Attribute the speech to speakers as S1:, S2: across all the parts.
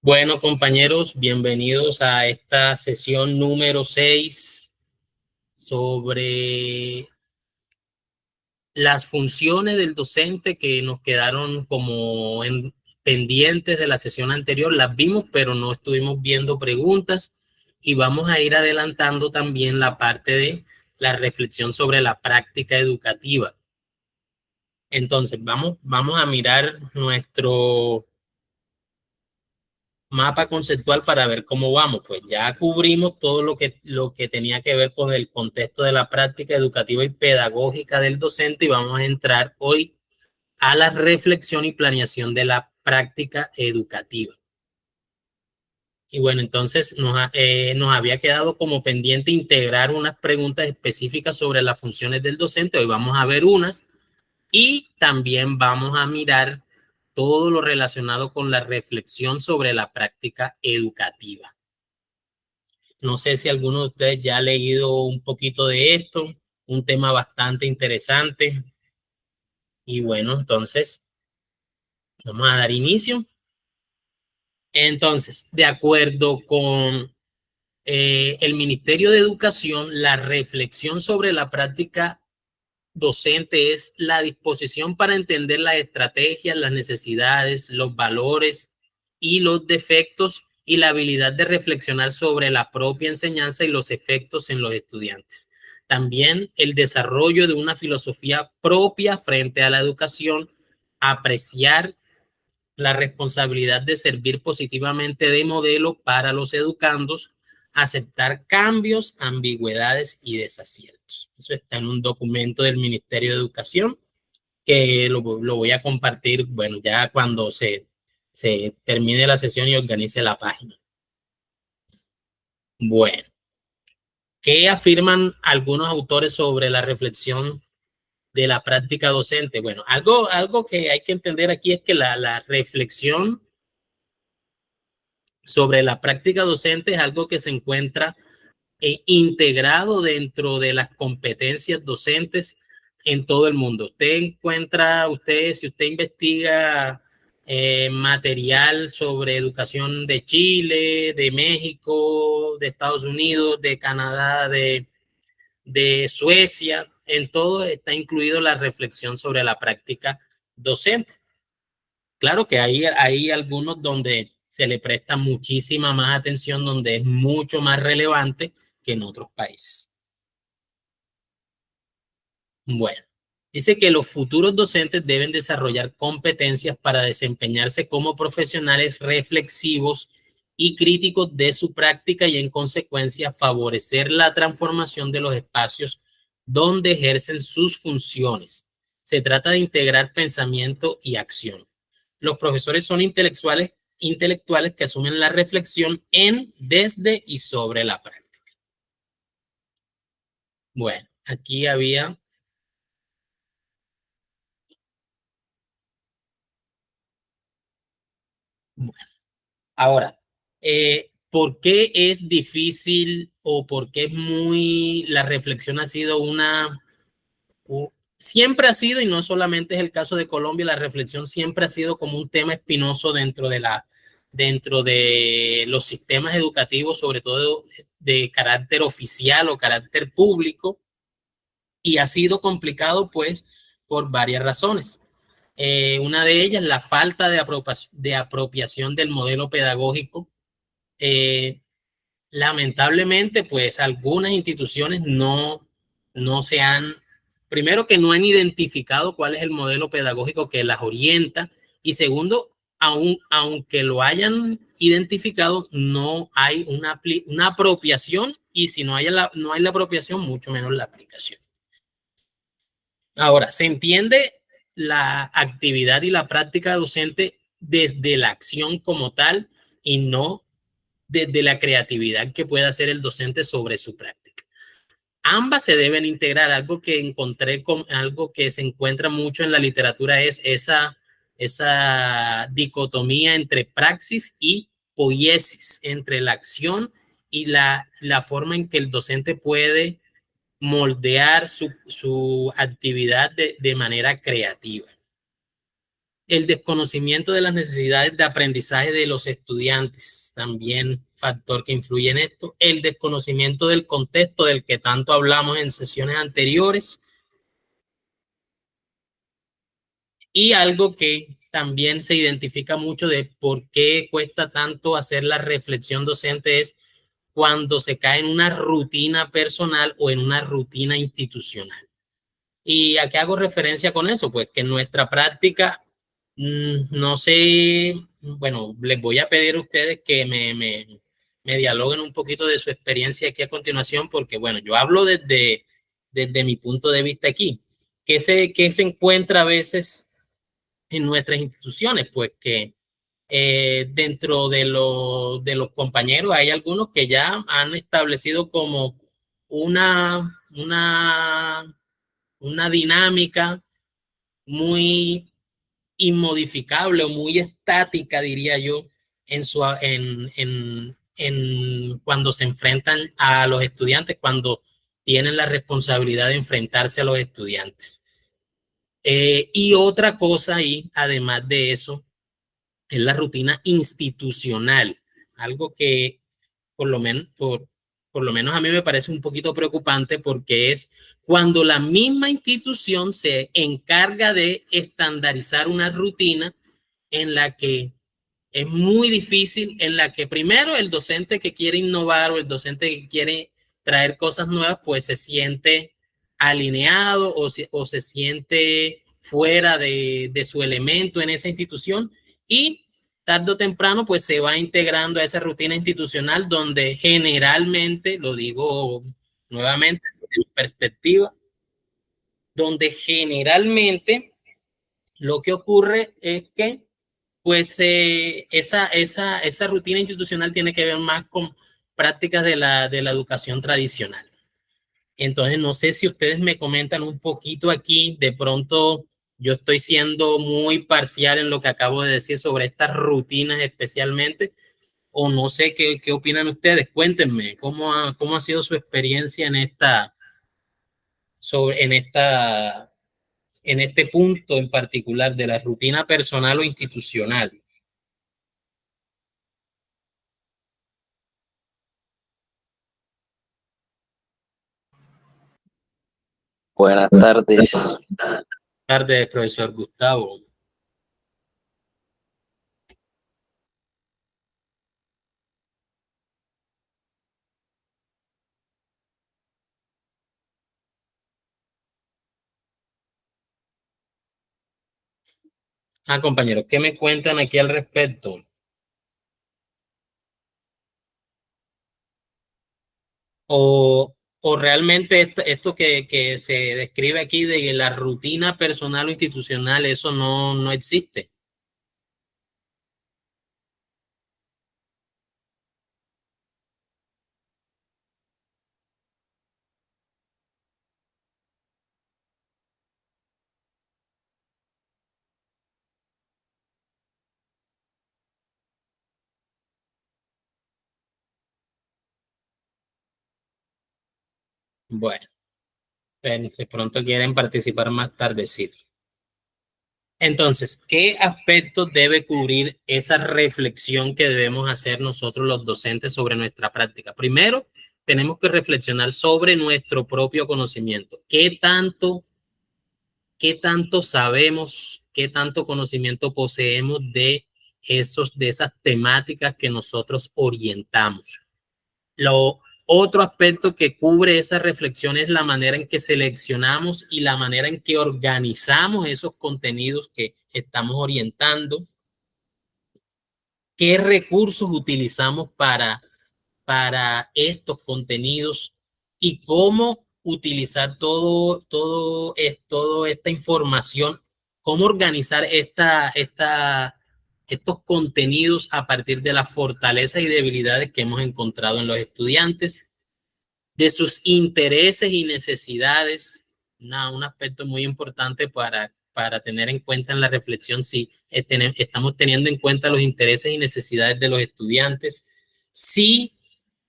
S1: Bueno, compañeros, bienvenidos a esta sesión número 6 sobre las funciones del docente que nos quedaron como pendientes de la sesión anterior. Las vimos, pero no estuvimos viendo preguntas y vamos a ir adelantando también la parte de la reflexión sobre la práctica educativa. Entonces, vamos a mirar nuestro mapa conceptual para ver cómo vamos. Pues ya cubrimos todo lo que tenía que ver con el contexto de la práctica educativa y pedagógica del docente y vamos a entrar hoy a la reflexión y planeación de la práctica educativa. Y bueno, entonces nos había quedado como pendiente integrar unas preguntas específicas sobre las funciones del docente. Hoy vamos a ver unas y también vamos a mirar todo lo relacionado con la reflexión sobre la práctica educativa. No sé si alguno de ustedes ya ha leído un poquito de esto, un tema bastante interesante. Y bueno, entonces vamos a dar inicio. Entonces, de acuerdo con el Ministerio de Educación, la reflexión sobre la práctica docente es la disposición para entender las estrategias, las necesidades, los valores y los defectos y la habilidad de reflexionar sobre la propia enseñanza y los efectos en los estudiantes. También el desarrollo de una filosofía propia frente a la educación, apreciar la responsabilidad de servir positivamente de modelo para los educandos, aceptar cambios, ambigüedades y desaciertos. Eso está en un documento del Ministerio de Educación que lo voy a compartir, bueno, ya cuando se termine la sesión y organice la página. Bueno, ¿qué afirman algunos autores sobre la reflexión de la práctica docente? Bueno, algo que hay que entender aquí es que la reflexión sobre la práctica docente es algo que se encuentra integrado dentro de las competencias docentes en todo el mundo. Si usted investiga material sobre educación de Chile, de México, de Estados Unidos, de Canadá, de Suecia, en todo está incluido la reflexión sobre la práctica docente. Claro que hay algunos donde se le presta muchísima más atención, donde es mucho más relevante que en otros países. Bueno, dice que los futuros docentes deben desarrollar competencias para desempeñarse como profesionales reflexivos y críticos de su práctica y en consecuencia favorecer la transformación de los espacios donde ejercen sus funciones. Se trata de integrar pensamiento y acción. Los profesores son intelectuales que asumen la reflexión en, desde y sobre la práctica. Bueno, aquí había... Bueno, ahora, ¿por qué es difícil o por qué la reflexión ha sido siempre ha sido, y no solamente es el caso de Colombia, la reflexión siempre ha sido como un tema espinoso dentro de los sistemas educativos, sobre todo de carácter oficial o carácter público, y ha sido complicado pues por varias razones. Una de ellas, la falta de apropiación del modelo pedagógico. Eh, Lamentablemente, pues algunas instituciones no se han, primero que no han identificado cuál es el modelo pedagógico que las orienta y segundo, aunque lo hayan identificado, no hay una apropiación y si no hay la apropiación, mucho menos la aplicación. Ahora, se entiende la actividad y la práctica docente desde la acción como tal y no desde la creatividad que pueda hacer el docente sobre su práctica. Ambas se deben integrar. Algo que se encuentra mucho en la literatura es esa dicotomía entre praxis y poiesis, entre la acción y la forma en que el docente puede moldear su actividad de manera creativa. El desconocimiento de las necesidades de aprendizaje de los estudiantes, también factor que influye en esto. El desconocimiento del contexto del que tanto hablamos en sesiones anteriores. Y algo que también se identifica mucho de por qué cuesta tanto hacer la reflexión docente es cuando se cae en una rutina personal o en una rutina institucional. ¿Y a qué hago referencia con eso? Pues que en nuestra práctica, no sé, bueno, les voy a pedir a ustedes que me dialoguen un poquito de su experiencia aquí a continuación, porque bueno, yo hablo desde mi punto de vista aquí. ¿Qué se encuentra a veces en nuestras instituciones? Pues que dentro de los compañeros hay algunos que ya han establecido como una dinámica muy inmodificable o muy estática, diría yo, en cuando se enfrentan a los estudiantes, cuando tienen la responsabilidad de enfrentarse a los estudiantes. Y otra cosa ahí, además de eso, es la rutina institucional, algo que por lo menos, por lo menos a mí me parece un poquito preocupante, porque es cuando la misma institución se encarga de estandarizar una rutina en la que es muy difícil, en la que primero el docente que quiere innovar o el docente que quiere traer cosas nuevas, pues se siente alineado o se siente fuera de su elemento en esa institución, y tarde o temprano pues se va integrando a esa rutina institucional donde generalmente, lo digo nuevamente en perspectiva, donde generalmente lo que ocurre es que pues esa rutina institucional tiene que ver más con prácticas de la educación tradicional. Entonces, no sé si ustedes me comentan un poquito aquí, de pronto yo estoy siendo muy parcial en lo que acabo de decir sobre estas rutinas especialmente, o no sé qué opinan ustedes. Cuéntenme cómo ha sido su experiencia en este punto en particular de la rutina personal o institucional.
S2: Buenas tardes.
S1: Buenas tardes, profesor Gustavo. Compañeros, ¿qué me cuentan aquí al respecto? O realmente esto que se describe aquí de la rutina personal o institucional, eso no existe. Bueno, de pronto quieren participar más tardecito. Entonces, ¿qué aspectos debe cubrir esa reflexión que debemos hacer nosotros los docentes sobre nuestra práctica? Primero, tenemos que reflexionar sobre nuestro propio conocimiento. ¿Qué tanto sabemos, qué tanto conocimiento poseemos de esas temáticas que nosotros orientamos? Lo otro aspecto que cubre esa reflexión es la manera en que seleccionamos y la manera en que organizamos esos contenidos que estamos orientando. ¿Qué recursos utilizamos para estos contenidos y cómo utilizar toda esta información, cómo organizar estos contenidos a partir de las fortalezas y debilidades que hemos encontrado en los estudiantes, de sus intereses y necesidades? Un aspecto muy importante para tener en cuenta en la reflexión, si estamos teniendo en cuenta los intereses y necesidades de los estudiantes, si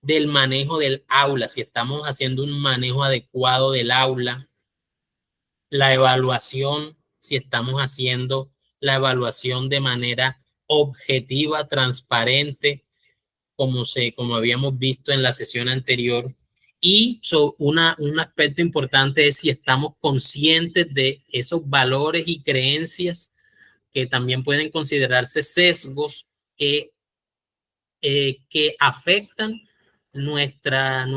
S1: del manejo del aula, si estamos haciendo un manejo adecuado del aula, la evaluación, si estamos haciendo la evaluación de manera objetiva, transparente, como habíamos visto en la sesión anterior. Y un aspecto importante es si estamos conscientes de esos valores y creencias que también pueden considerarse sesgos que afectan nuestra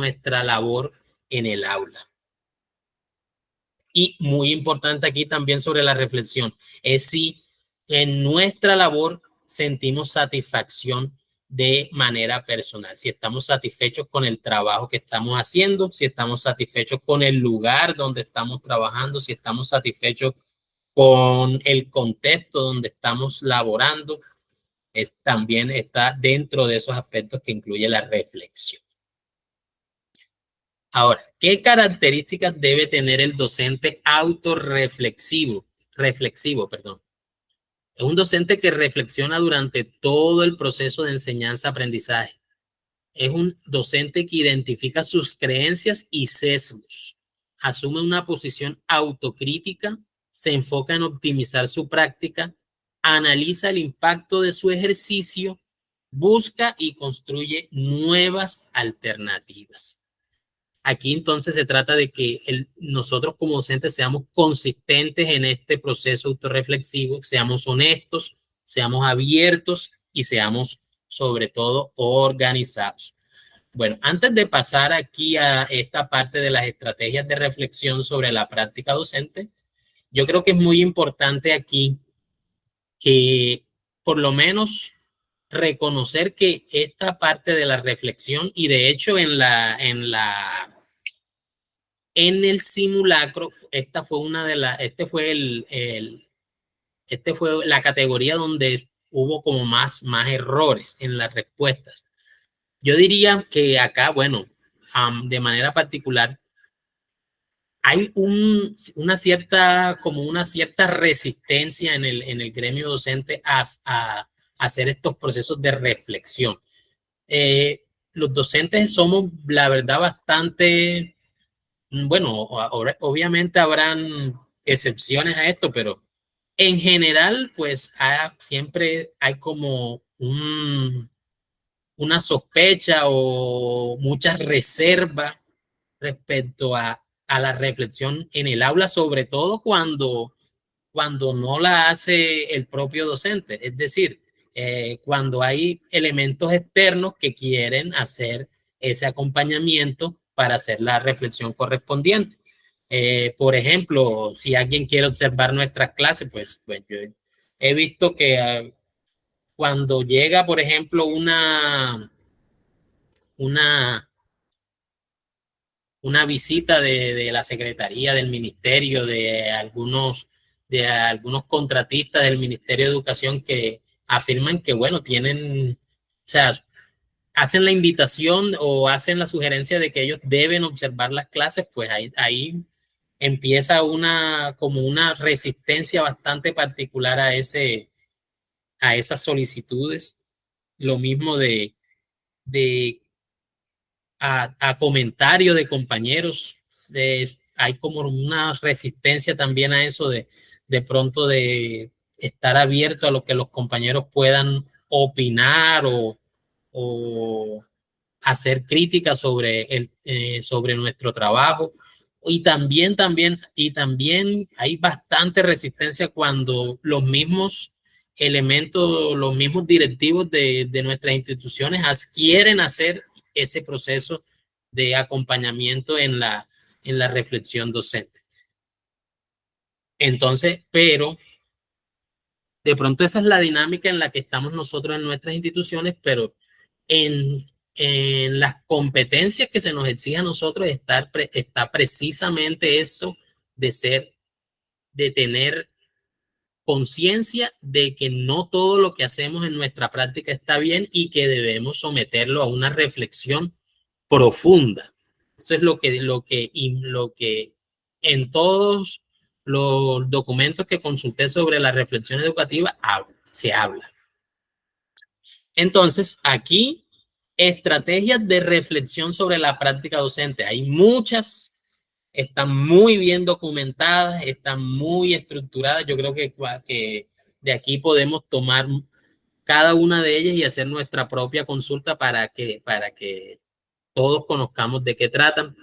S1: labor en el aula. Y muy importante aquí también sobre la reflexión, es si en nuestra labor sentimos satisfacción de manera personal, si estamos satisfechos con el trabajo que estamos haciendo, si estamos satisfechos con el lugar donde estamos trabajando, si estamos satisfechos con el contexto donde estamos laborando, también está dentro de esos aspectos que incluye la reflexión. Ahora, ¿qué características debe tener el docente autorreflexivo? Perdón. Es un docente que reflexiona durante todo el proceso de enseñanza-aprendizaje. Es un docente que identifica sus creencias y sesgos. Asume una posición autocrítica, se enfoca en optimizar su práctica, analiza el impacto de su ejercicio, busca y construye nuevas alternativas. Aquí entonces se trata de que nosotros como docentes seamos consistentes en este proceso autorreflexivo, seamos honestos, seamos abiertos y seamos sobre todo organizados. Bueno, antes de pasar aquí a esta parte de las estrategias de reflexión sobre la práctica docente, yo creo que es muy importante aquí que por lo menos reconocer que esta parte de la reflexión, y de hecho en el simulacro, esta fue una de las, este fue la categoría donde hubo como más errores en las respuestas. Yo diría que acá, bueno, de manera particular, hay una cierta resistencia en el gremio docente a hacer estos procesos de reflexión. Los docentes somos, la verdad, bastante, bueno, obviamente habrán excepciones a esto, pero en general, pues siempre hay como una sospecha o muchas reservas respecto a la reflexión en el aula, sobre todo cuando no la hace el propio docente. Es decir, cuando hay elementos externos que quieren hacer ese acompañamiento para hacer la reflexión correspondiente. Por ejemplo, si alguien quiere observar nuestras clases, pues yo he visto que cuando llega, por ejemplo, una visita de la secretaría, del ministerio, de algunos contratistas del Ministerio de Educación que afirman que, bueno, o sea, hacen la invitación o hacen la sugerencia de que ellos deben observar las clases, pues ahí empieza como una resistencia bastante particular a esas solicitudes. Lo mismo a comentarios de compañeros. Hay como una resistencia también a eso de pronto de estar abierto a lo que los compañeros puedan opinar o hacer críticas sobre nuestro trabajo. Y también hay bastante resistencia cuando los mismos elementos, los mismos directivos de nuestras instituciones quieren hacer ese proceso de acompañamiento en la reflexión docente. Entonces, pero de pronto esa es la dinámica en la que estamos nosotros en nuestras instituciones, pero en las competencias que se nos exige a nosotros está precisamente eso de tener conciencia de que no todo lo que hacemos en nuestra práctica está bien y que debemos someterlo a una reflexión profunda. Eso es lo que en todos los documentos que consulté sobre la reflexión educativa se habla. Entonces, aquí, estrategias de reflexión sobre la práctica docente. Hay muchas, están muy bien documentadas, están muy estructuradas. Yo creo que de aquí podemos tomar cada una de ellas y hacer nuestra propia consulta para que todos conozcamos de qué tratan.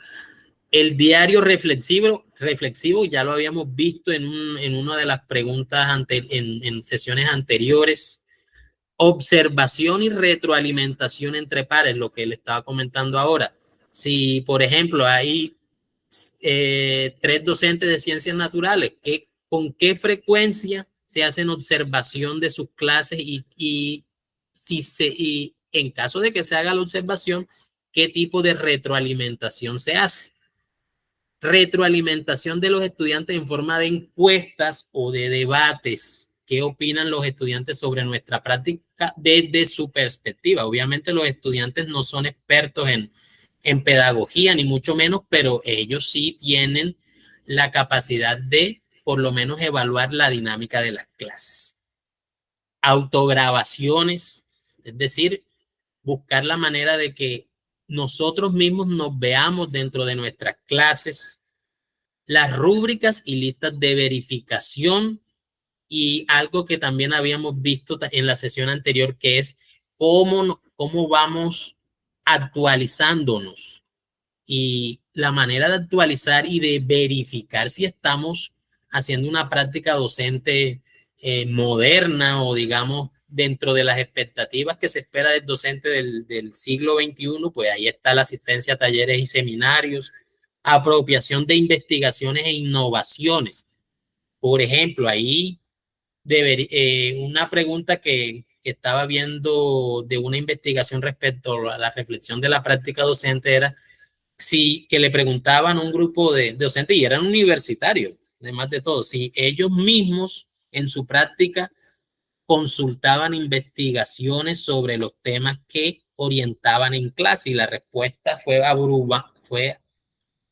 S1: El diario reflexivo ya lo habíamos visto en una de las preguntas en sesiones anteriores. Observación y retroalimentación entre pares, lo que le estaba comentando ahora. Si, por ejemplo, hay 3 docentes de ciencias naturales, ¿con qué frecuencia se hacen observación de sus clases y en caso de que se haga la observación, qué tipo de retroalimentación se hace? Retroalimentación de los estudiantes en forma de encuestas o de debates. ¿Qué opinan los estudiantes sobre nuestra práctica desde su perspectiva? Obviamente los estudiantes no son expertos en pedagogía, ni mucho menos, pero ellos sí tienen la capacidad de, por lo menos, evaluar la dinámica de las clases. Autograbaciones, es decir, buscar la manera de que nosotros mismos nos veamos dentro de nuestras clases, las rúbricas y listas de verificación, y algo que también habíamos visto en la sesión anterior, que es cómo vamos actualizándonos, y la manera de actualizar y de verificar si estamos haciendo una práctica docente moderna, o digamos dentro de las expectativas que se espera del docente del siglo XXI. Pues ahí está la asistencia a talleres y seminarios, apropiación de investigaciones e innovaciones. Por ejemplo, ahí una pregunta que estaba viendo de una investigación respecto a la reflexión de la práctica docente era que le preguntaban a un grupo de docentes, y eran universitarios, además de todo, si ellos mismos en su práctica consultaban investigaciones sobre los temas que orientaban en clase, y la respuesta fue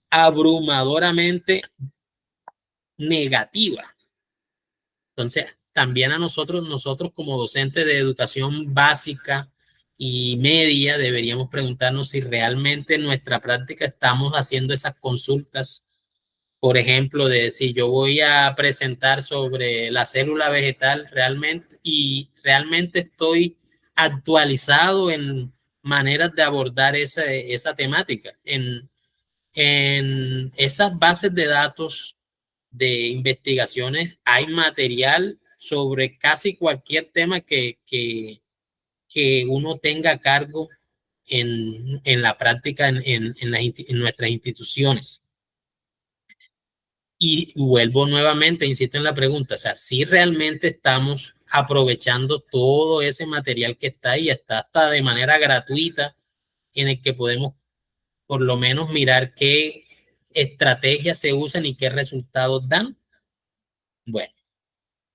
S1: abrumadoramente negativa. Entonces, también a nosotros como docentes de educación básica y media, deberíamos preguntarnos si realmente en nuestra práctica estamos haciendo esas consultas. Por ejemplo, de si yo voy a presentar sobre la célula vegetal realmente estoy actualizado en maneras de abordar esa temática. En esas bases de datos de investigaciones hay material sobre casi cualquier tema que uno tenga a cargo en la práctica en nuestras instituciones. Y vuelvo nuevamente, insisto en la pregunta, o sea, si realmente estamos aprovechando todo ese material que está ahí, está hasta de manera gratuita, en el que podemos por lo menos mirar qué estrategias se usan y qué resultados dan. Bueno,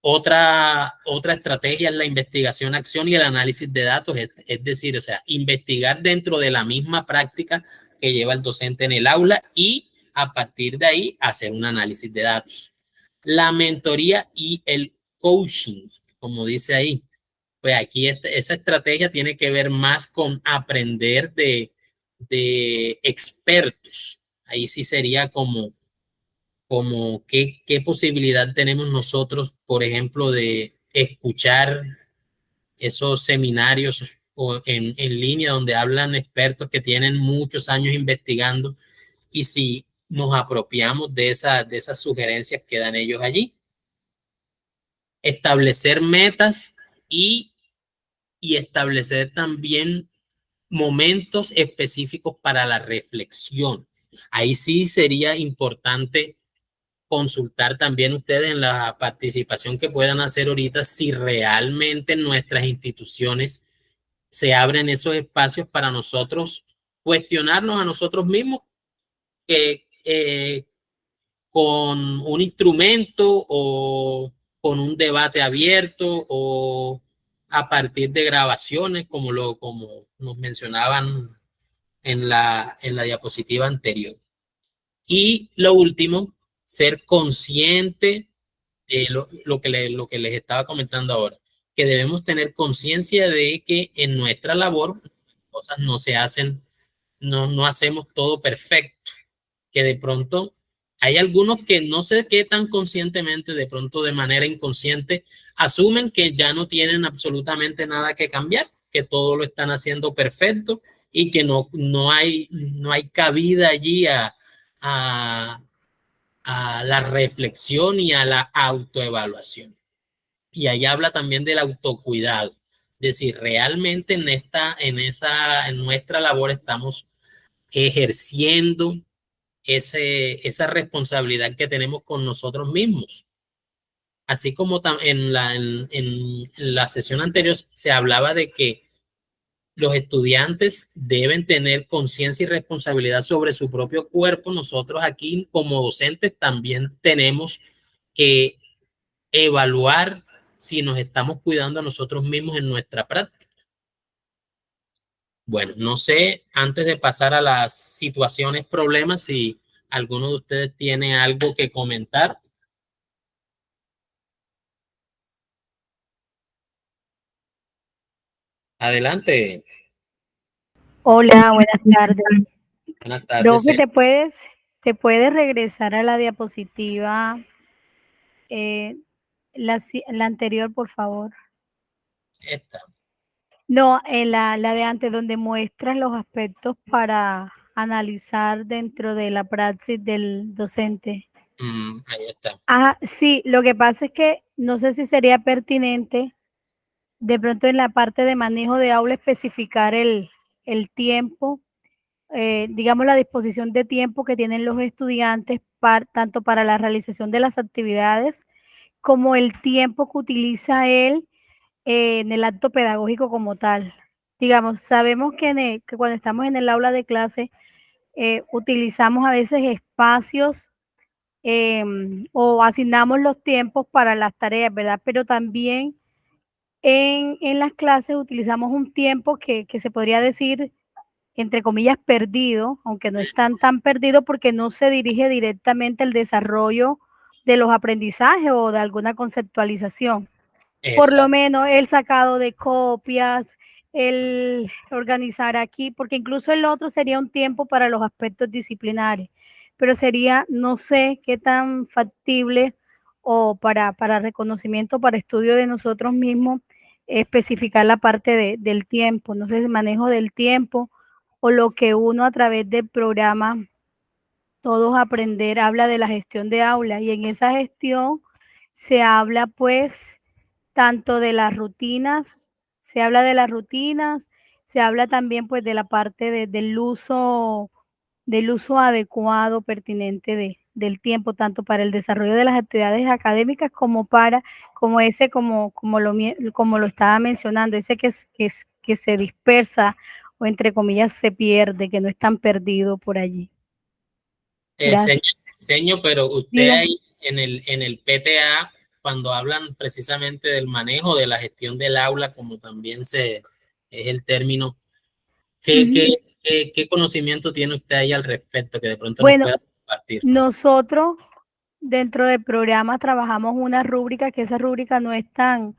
S1: otra estrategia es la investigación, acción y el análisis de datos, es decir, o sea, investigar dentro de la misma práctica que lleva el docente en el aula, y a partir de ahí hacer un análisis de datos. La mentoría y el coaching, como dice ahí, pues aquí esa estrategia tiene que ver más con aprender de expertos. Ahí sí sería como qué posibilidad tenemos nosotros, por ejemplo, de escuchar esos seminarios en línea donde hablan expertos que tienen muchos años investigando, y si nos apropiamos de esas sugerencias que dan ellos allí. Establecer metas y establecer también momentos específicos para la reflexión. Ahí sí sería importante consultar también ustedes en la participación que puedan hacer ahorita, si realmente en nuestras instituciones se abren esos espacios para nosotros cuestionarnos a nosotros mismos, con un instrumento o con un debate abierto, o a partir de grabaciones, como nos mencionaban en la diapositiva anterior. Y lo último, ser consciente de lo que les estaba comentando ahora, que debemos tener conciencia de que en nuestra labor cosas no se hacen, no hacemos todo perfecto, que de pronto Hay algunos que no sé qué tan conscientemente, de pronto de manera inconsciente, asumen que ya no tienen absolutamente nada que cambiar, que todo lo están haciendo perfecto y que no hay cabida allí a, a la reflexión y a la autoevaluación. Y ahí habla también del autocuidado, de si realmente en nuestra labor estamos ejerciendo esa responsabilidad que tenemos con nosotros mismos. Así como en la sesión anterior se hablaba de que los estudiantes deben tener conciencia y responsabilidad sobre su propio cuerpo, nosotros aquí como docentes también tenemos que evaluar si nos estamos cuidando a nosotros mismos en nuestra práctica. Bueno, no sé, antes de pasar a las situaciones, problemas, si alguno de ustedes tiene algo que comentar. Adelante.
S3: Hola, buenas tardes.
S1: Buenas tardes.
S3: Profe, te puedes regresar a la diapositiva, la anterior, por favor?
S1: Esta.
S3: No, la de antes, donde muestras los aspectos para analizar dentro de la praxis del docente.
S1: Ahí está.
S3: Ah, sí, lo que pasa es que no sé si sería pertinente de pronto en la parte de manejo de aula especificar el tiempo, digamos, la disposición de tiempo que tienen los estudiantes tanto para la realización de las actividades como el tiempo que utiliza él en el acto pedagógico como tal. Digamos, sabemos que cuando estamos en el aula de clase utilizamos a veces espacios o asignamos los tiempos para las tareas, ¿verdad? Pero también en las clases utilizamos un tiempo que se podría decir entre comillas, perdido, aunque no están tan perdidos porque no se dirige directamente al desarrollo de los aprendizajes o de alguna conceptualización. Por lo
S1: Exacto.
S3: menos el sacado de copias, el organizar aquí, porque incluso el otro sería un tiempo para los aspectos disciplinares, pero sería, no sé qué tan factible o para reconocimiento, para estudio de nosotros mismos, especificar la parte del tiempo, no sé, el manejo del tiempo o lo que uno a través del programa Todos Aprender habla de la gestión de aula y en esa gestión se habla pues tanto de las rutinas, se habla de las rutinas, se habla también pues de la parte del uso adecuado, pertinente del tiempo, tanto para el desarrollo de las actividades académicas como para, como lo estaba mencionando, ese que se dispersa o entre comillas se pierde, que no es tan perdido por allí. Gracias.
S1: Señor, pero usted
S3: Diga.
S1: ahí en el PTA, cuando hablan precisamente del manejo de la gestión del aula, como también es el término, ¿qué conocimiento tiene usted ahí al respecto que de pronto nos
S3: Bueno,
S1: pueda compartir?
S3: nosotros dentro del programa trabajamos una rúbrica, que esa rúbrica no es tan,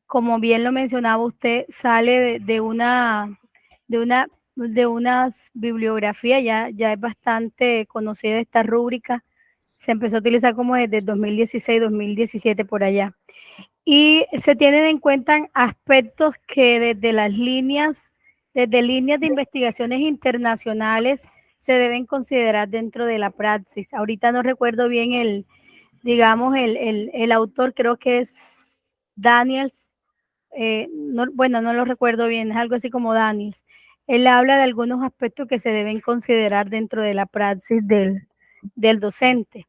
S3: como bien lo mencionaba usted, sale de unas bibliografías, ya es bastante conocida esta rúbrica, se empezó a utilizar como desde 2016, 2017 por allá. Y se tienen en cuenta aspectos que desde líneas de investigaciones internacionales se deben considerar dentro de la praxis. Ahorita no recuerdo bien digamos, el autor, creo que es Daniels, no, bueno, no lo recuerdo bien, es algo así como Daniels. Él habla de algunos aspectos que se deben considerar dentro de la praxis del docente.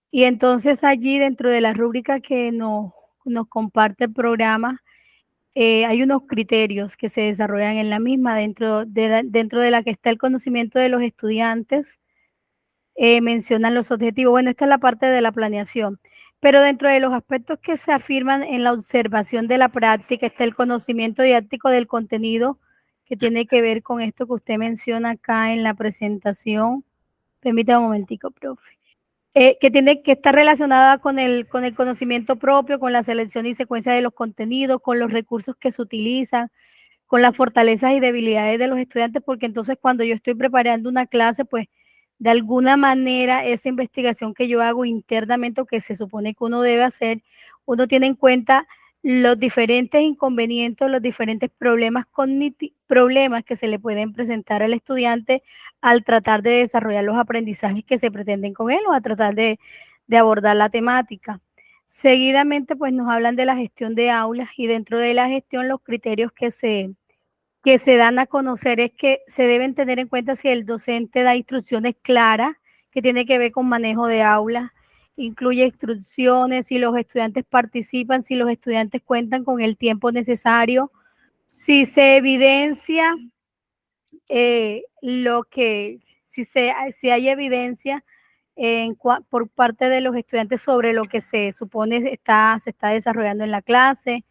S3: Y entonces allí dentro de la rúbrica que nos comparte el programa, hay unos criterios que se desarrollan en la misma, dentro de la que está el conocimiento de los estudiantes, mencionan los objetivos. Bueno, esta es la parte de la planeación, pero dentro de los aspectos que se afirman en la observación de la práctica está el conocimiento didáctico del contenido, que tiene que ver con esto que usted menciona acá en la presentación. Permítame un momentico, profe. Que está relacionada con el conocimiento propio, con la selección y secuencia de los contenidos, con los recursos que se utilizan, con las fortalezas y debilidades de los estudiantes, porque entonces cuando yo estoy preparando una clase, pues de alguna manera esa investigación que yo hago internamente o que se supone que uno debe hacer, uno tiene en cuenta los diferentes inconvenientes, los diferentes problemas que se le pueden presentar al estudiante al tratar de desarrollar los aprendizajes que se pretenden con él o a tratar de abordar la temática. Seguidamente, pues nos hablan de la gestión de aulas y dentro de la gestión los criterios que se dan a conocer es que se deben tener en cuenta si el docente da instrucciones claras, que tiene que ver con manejo de aulas, incluye instrucciones, si los estudiantes participan, si los estudiantes cuentan con el tiempo necesario, si se evidencia si hay evidencia por parte de los estudiantes sobre lo que se supone se está desarrollando en la clase,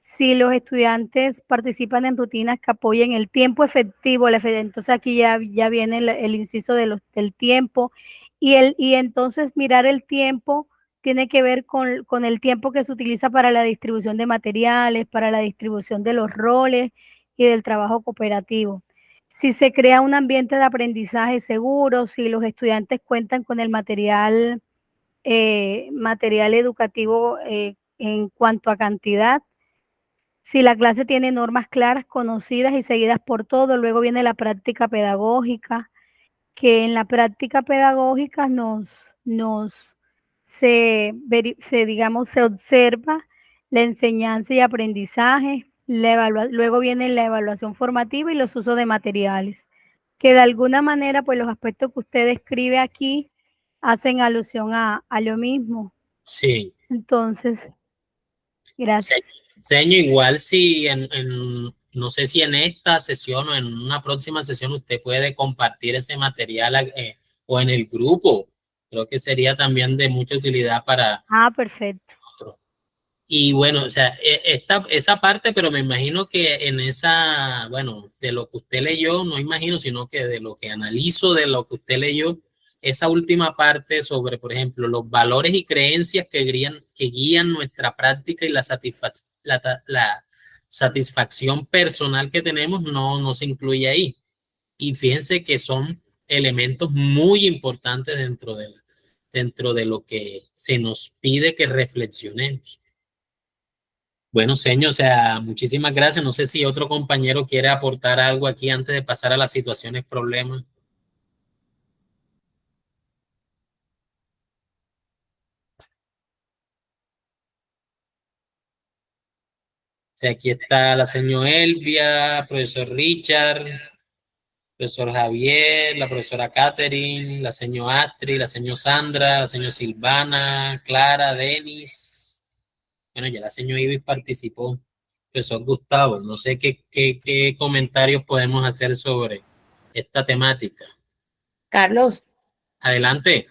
S3: si los estudiantes participan en rutinas que apoyen el tiempo efectivo, entonces aquí ya viene el inciso del tiempo, y entonces mirar el tiempo tiene que ver con el tiempo que se utiliza para la distribución de materiales, para la distribución de los roles y del trabajo cooperativo. Si se crea un ambiente de aprendizaje seguro, si los estudiantes cuentan con el material educativo en cuanto a cantidad, si la clase tiene normas claras, conocidas y seguidas por todos. Luego viene la práctica pedagógica, que en la práctica pedagógica se observa la enseñanza y aprendizaje, luego viene la evaluación formativa y los usos de materiales, que de alguna manera, pues los aspectos que usted describe aquí hacen alusión a lo mismo.
S1: Sí.
S3: Entonces, gracias.
S1: Señor, igual si no sé si en esta sesión o en una próxima sesión usted puede compartir ese material o en el grupo. Creo que sería también de mucha utilidad para...
S3: Perfecto.
S1: Y bueno, o sea, esa parte, pero me imagino que en esa, bueno, de lo que usted leyó, no imagino, sino que de lo que analizo de lo que usted leyó, esa última parte sobre, por ejemplo, los valores y creencias que guían nuestra práctica y la satisfacción personal que tenemos no se incluye ahí. Y fíjense que son elementos muy importantes dentro de lo que se nos pide que reflexionemos. Bueno, señor, o sea, muchísimas gracias. No sé si otro compañero quiere aportar algo aquí antes de pasar a las situaciones problemas. O sea, aquí está la señora Elvia, profesor Richard, profesor Javier, la profesora Catherine, la señora Astrid, la señora Sandra, la señora Silvana, Clara, Denis. Bueno, ya la señora Ibis participó. Profesor Gustavo, no sé qué comentarios podemos hacer sobre esta temática.
S4: Carlos.
S1: Adelante.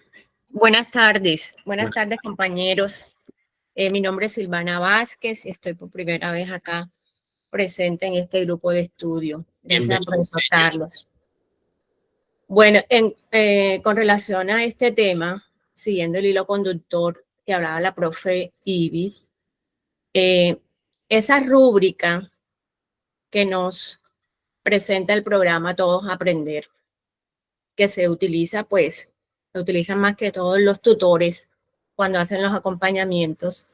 S4: Buenas tardes compañeros. Mi nombre es Silvana Vázquez y estoy por primera vez acá presente en este grupo de estudio. Gracias, profesor Carlos. Bueno, con relación a este tema, siguiendo el hilo conductor que hablaba la profe Ibis, esa rúbrica que nos presenta el programa Todos Aprender, que se utiliza, pues, lo utilizan más que todos los tutores cuando hacen los acompañamientos.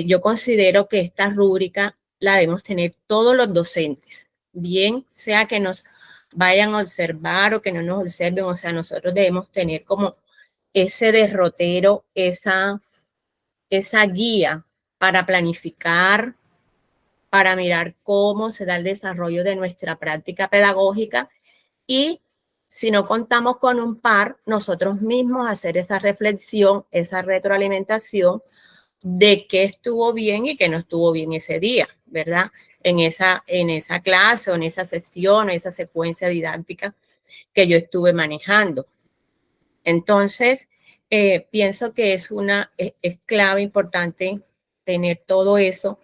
S4: Yo considero que esta rúbrica la debemos tener todos los docentes, bien sea que nos vayan a observar o que no nos observen, o sea, nosotros debemos tener como ese derrotero, esa guía para planificar, para mirar cómo se da el desarrollo de nuestra práctica pedagógica y si no contamos con un par, nosotros mismos hacer esa reflexión, esa retroalimentación de qué estuvo bien y qué no estuvo bien ese día, ¿verdad? En esa clase o en esa sesión o esa secuencia didáctica que yo estuve manejando. Entonces, pienso que es clave, importante tener todo eso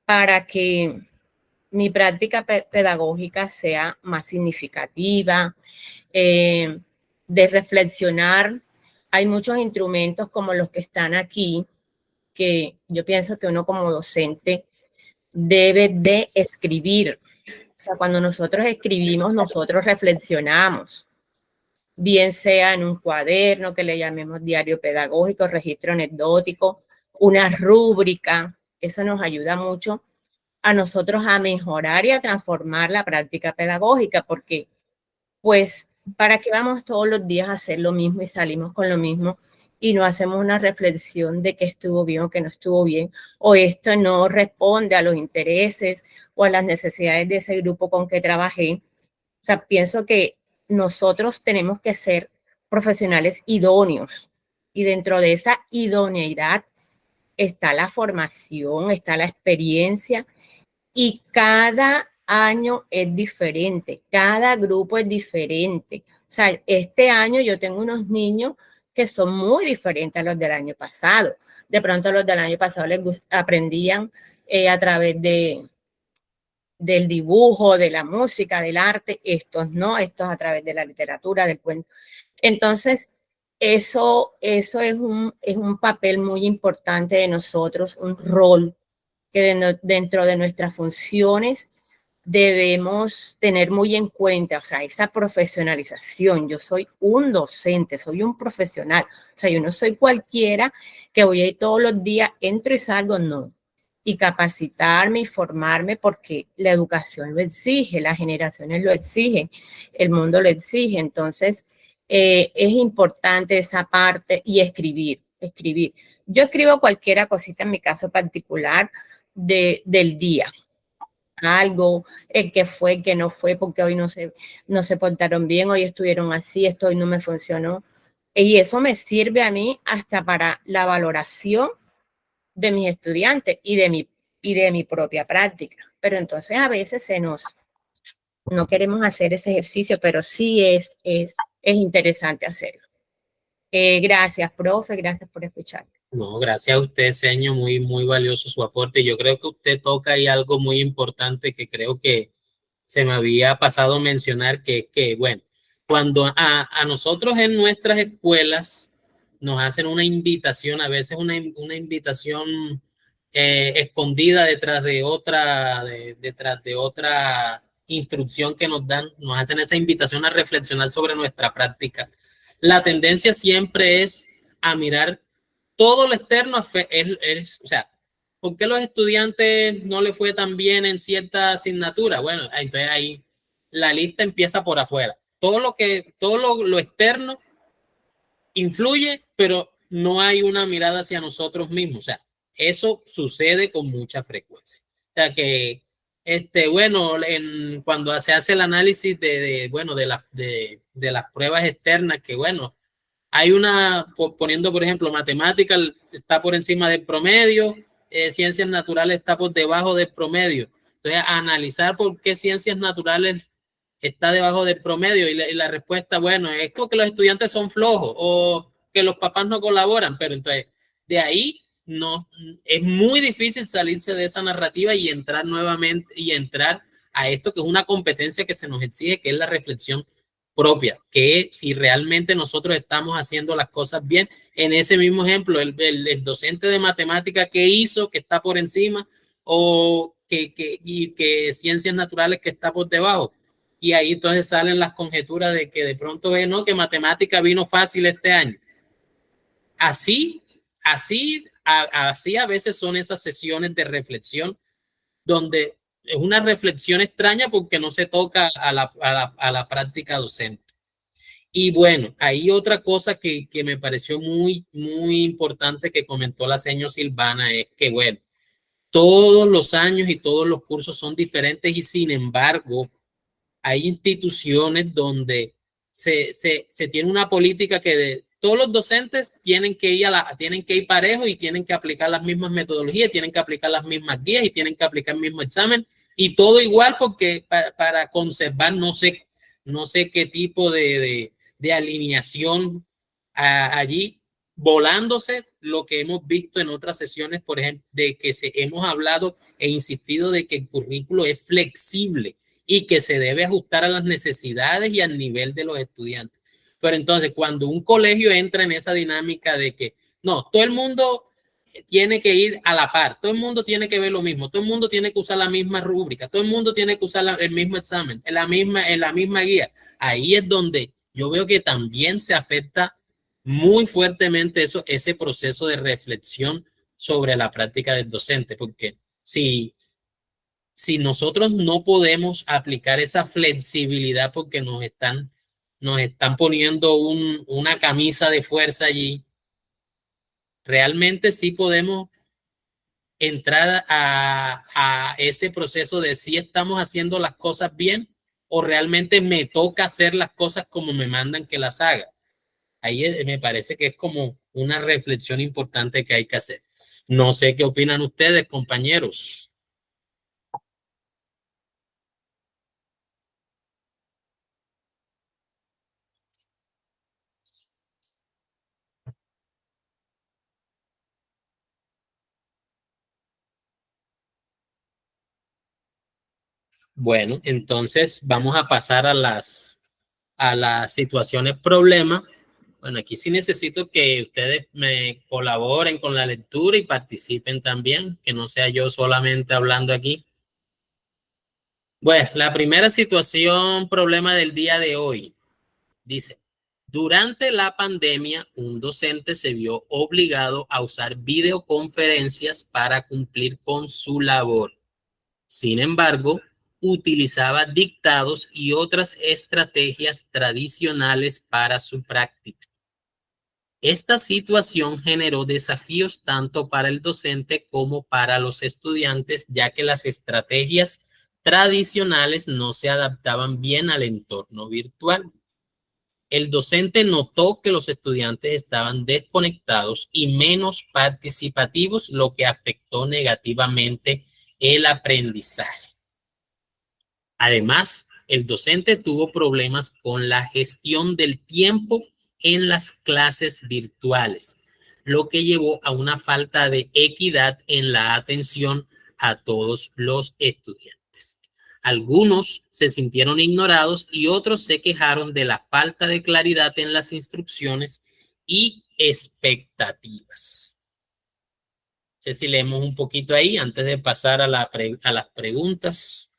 S4: para que mi práctica pedagógica sea más significativa, de reflexionar. Hay muchos instrumentos como los que están aquí, que yo pienso que uno como docente debe de escribir. O sea, cuando nosotros escribimos, nosotros reflexionamos. bien sea en un cuaderno que le llamemos diario pedagógico, registro anecdótico, una rúbrica. Eso nos ayuda mucho a nosotros a mejorar y a transformar la práctica pedagógica, porque pues, ¿para qué vamos todos los días a hacer lo mismo y salimos con lo mismo y no hacemos una reflexión de que estuvo bien o que no estuvo bien, o esto no responde a los intereses o a las necesidades de ese grupo con que trabajé? O sea, pienso que nosotros tenemos que ser profesionales idóneos, y dentro de esa idoneidad está la formación, está la experiencia, y cada año es diferente, cada grupo es diferente. O sea, este año yo tengo unos niños que son muy diferentes a los del año pasado. De pronto los del año pasado aprendían a través del dibujo, de la música, del arte, estos no, estos a través de la literatura, del cuento. Entonces, eso es un papel muy importante de nosotros, un rol que dentro de nuestras funciones debemos tener muy en cuenta, o sea, esa profesionalización. Yo soy un docente, soy un profesional, o sea, yo no soy cualquiera que voy a ir todos los días, entro y salgo, no. Y capacitarme y formarme porque la educación lo exige, las generaciones lo exigen, el mundo lo exige. Entonces, es importante esa parte y escribir. Yo escribo cualquier cosita en mi caso particular del día. Algo, que fue, que no fue, porque hoy no se portaron bien, hoy estuvieron así, esto hoy no me funcionó. Y eso me sirve a mí hasta para la valoración de mis estudiantes y de mi propia práctica. Pero entonces a veces no queremos hacer ese ejercicio, pero sí es interesante hacerlo. Gracias, profe, gracias por escucharme.
S1: No, gracias a usted, señor, muy, muy valioso su aporte. Yo creo que usted toca ahí algo muy importante que creo que se me había pasado mencionar, que bueno, cuando a nosotros en nuestras escuelas nos hacen una invitación, a veces una invitación escondida detrás de otra instrucción que nos dan, nos hacen esa invitación a reflexionar sobre nuestra práctica. La tendencia siempre es a mirar todo lo externo, o sea, ¿por qué los estudiantes no le fue tan bien en cierta asignatura? Bueno, entonces ahí la lista empieza por afuera. Todo lo externo influye, pero no hay una mirada hacia nosotros mismos. O sea, eso sucede con mucha frecuencia. O sea que, bueno, cuando se hace el análisis de las pruebas externas, que bueno, hay poniendo por ejemplo, matemática está por encima del promedio, ciencias naturales está por debajo del promedio. Entonces, analizar por qué ciencias naturales está debajo del promedio, y la respuesta, bueno, es que los estudiantes son flojos o que los papás no colaboran, pero entonces de ahí no, es muy difícil salirse de esa narrativa y entrar nuevamente a esto que es una competencia que se nos exige, que es la reflexión propia, que si realmente nosotros estamos haciendo las cosas bien. En ese mismo ejemplo, el docente de matemática que hizo, que está por encima, o que ciencias naturales que está por debajo. Y ahí entonces salen las conjeturas de que de pronto no, que matemática vino fácil este año. Así a veces son esas sesiones de reflexión donde es una reflexión extraña porque no se toca a la práctica docente. Y bueno, hay otra cosa que me pareció muy, muy importante que comentó la señora Silvana, es que bueno, todos los años y todos los cursos son diferentes, y sin embargo, hay instituciones donde se tiene una política que todos los docentes tienen que ir parejos y tienen que aplicar las mismas metodologías, tienen que aplicar las mismas guías y tienen que aplicar el mismo examen, y todo igual, porque para conservar no sé qué tipo de alineación allí, volándose lo que hemos visto en otras sesiones, por ejemplo, de que hemos hablado e insistido de que el currículo es flexible y que se debe ajustar a las necesidades y al nivel de los estudiantes. Pero entonces, cuando un colegio entra en esa dinámica de que no, todo el mundo tiene que ir a la par, todo el mundo tiene que ver lo mismo, todo el mundo tiene que usar la misma rúbrica, todo el mundo tiene que usar el mismo examen, en la misma guía, ahí es donde yo veo que también se afecta muy fuertemente ese proceso de reflexión sobre la práctica del docente, porque si nosotros no podemos aplicar esa flexibilidad porque nos están poniendo una camisa de fuerza allí, realmente sí podemos entrar a ese proceso de si estamos haciendo las cosas bien o realmente me toca hacer las cosas como me mandan que las haga. Ahí me parece que es como una reflexión importante que hay que hacer. No sé qué opinan ustedes, compañeros. Bueno, entonces vamos a pasar a las situaciones problema. Bueno, aquí sí necesito que ustedes me colaboren con la lectura y participen también, que no sea yo solamente hablando aquí. Bueno, la primera situación, problema del día de hoy, dice, durante la pandemia, un docente se vio obligado a usar videoconferencias para cumplir con su labor. Sin embargo, utilizaba dictados y otras estrategias tradicionales para su práctica. Esta situación generó desafíos tanto para el docente como para los estudiantes, ya que las estrategias tradicionales no se adaptaban bien al entorno virtual. El docente notó que los estudiantes estaban desconectados y menos participativos, lo que afectó negativamente el aprendizaje. Además, el docente tuvo problemas con la gestión del tiempo en las clases virtuales, lo que llevó a una falta de equidad en la atención a todos los estudiantes. Algunos se sintieron ignorados y otros se quejaron de la falta de claridad en las instrucciones y expectativas. No sé si leemos un poquito ahí antes de pasar a las preguntas.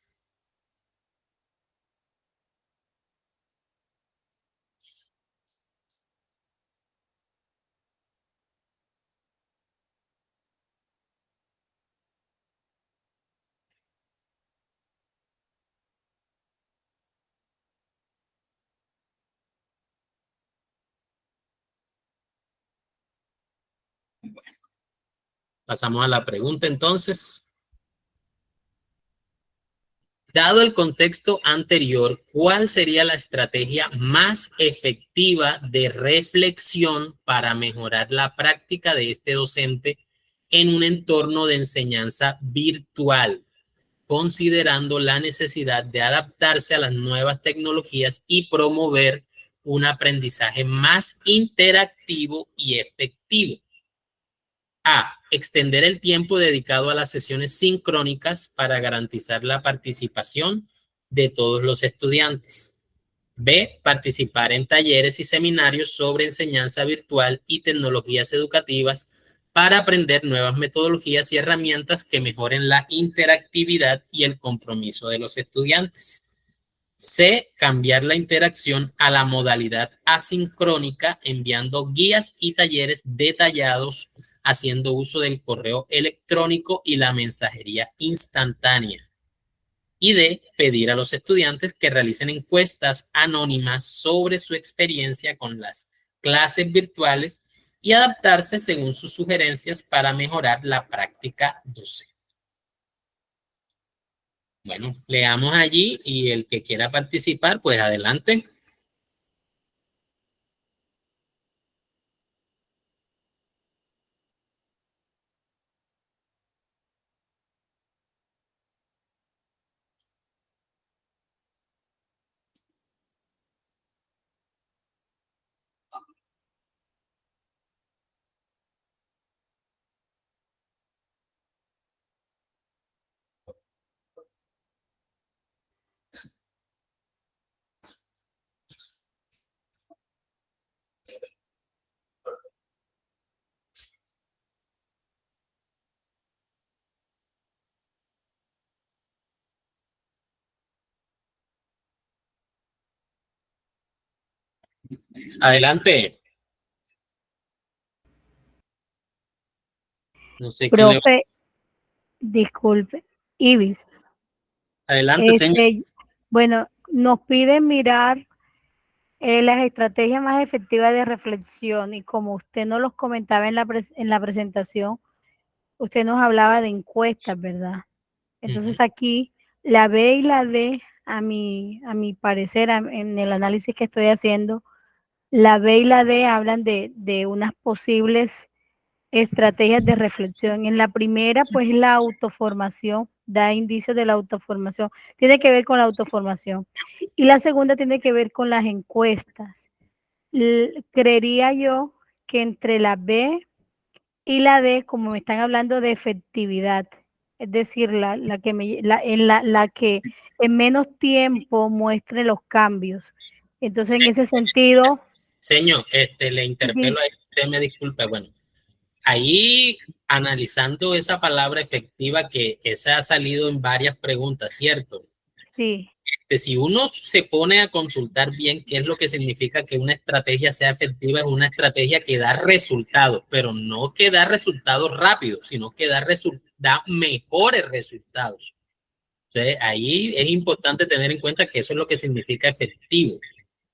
S1: Pasamos a la pregunta entonces. Dado el contexto anterior, ¿cuál sería la estrategia más efectiva de reflexión para mejorar la práctica de este docente en un entorno de enseñanza virtual, considerando la necesidad de adaptarse a las nuevas tecnologías y promover un aprendizaje más interactivo y efectivo? A. Extender el tiempo dedicado a las sesiones sincrónicas para garantizar la participación de todos los estudiantes. B. Participar en talleres y seminarios sobre enseñanza virtual y tecnologías educativas para aprender nuevas metodologías y herramientas que mejoren la interactividad y el compromiso de los estudiantes. C. Cambiar la interacción a la modalidad asincrónica, enviando guías y talleres detallados, haciendo uso del correo electrónico y la mensajería instantánea. Y D. Pedir a los estudiantes que realicen encuestas anónimas sobre su experiencia con las clases virtuales y adaptarse según sus sugerencias para mejorar la práctica docente. Bueno, leamos allí y el que quiera participar, pues adelante. Adelante. No sé quién le...
S3: Profe, disculpe, Ibis.
S1: Adelante, señor.
S3: Bueno, nos piden mirar las estrategias más efectivas de reflexión y como usted nos los comentaba en la presentación, usted nos hablaba de encuestas, ¿verdad? Entonces aquí la B y la D, a mi parecer, en el análisis que estoy haciendo, la B y la D hablan de unas posibles estrategias de reflexión. En la primera, pues la autoformación, da indicios de la autoformación, tiene que ver con la autoformación. Y la segunda tiene que ver con las encuestas. Creería yo que entre la B y la D, como me están hablando de efectividad, es decir, la que en menos tiempo muestre los cambios. Entonces, en ese sentido,
S1: Señor, le interpelo
S3: sí,
S1: a usted, me disculpa. Bueno, ahí analizando esa palabra efectiva, que esa ha salido en varias preguntas, ¿cierto?
S3: sí.
S1: Si uno se pone a consultar bien qué es lo que significa que una estrategia sea efectiva, es una estrategia que da resultados, pero no que da resultados rápidos, sino que da mejores resultados. Entonces, ahí es importante tener en cuenta que eso es lo que significa efectivo.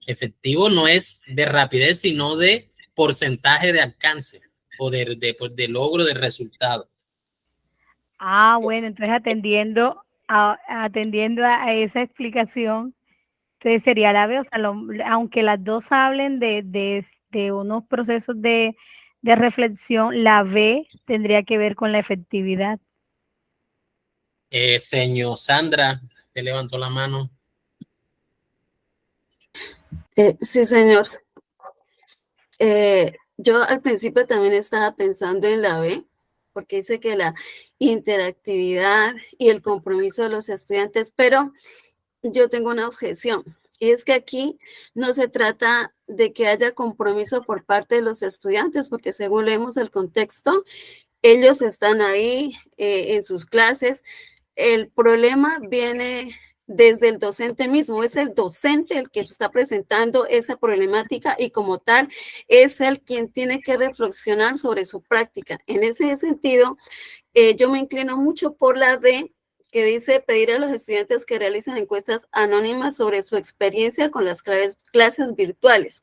S1: Efectivo no es de rapidez, sino de porcentaje de alcance o de logro de resultado.
S3: Ah, bueno, entonces atendiendo a esa explicación, entonces sería la B, o sea, aunque las dos hablen de unos procesos de reflexión, la B tendría que ver con la efectividad.
S1: Señor Sandra, te levantó la mano.
S5: Sí, señor. Yo al principio también estaba pensando en la B, porque dice que la interactividad y el compromiso de los estudiantes, pero yo tengo una objeción, y es que aquí no se trata de que haya compromiso por parte de los estudiantes, porque según leemos el contexto, ellos están ahí en sus clases. El problema viene desde el docente mismo, es el docente el que está presentando esa problemática y como tal es el quien tiene que reflexionar sobre su práctica. En ese sentido, yo me inclino mucho por la D, que dice pedir a los estudiantes que realicen encuestas anónimas sobre su experiencia con las clases virtuales.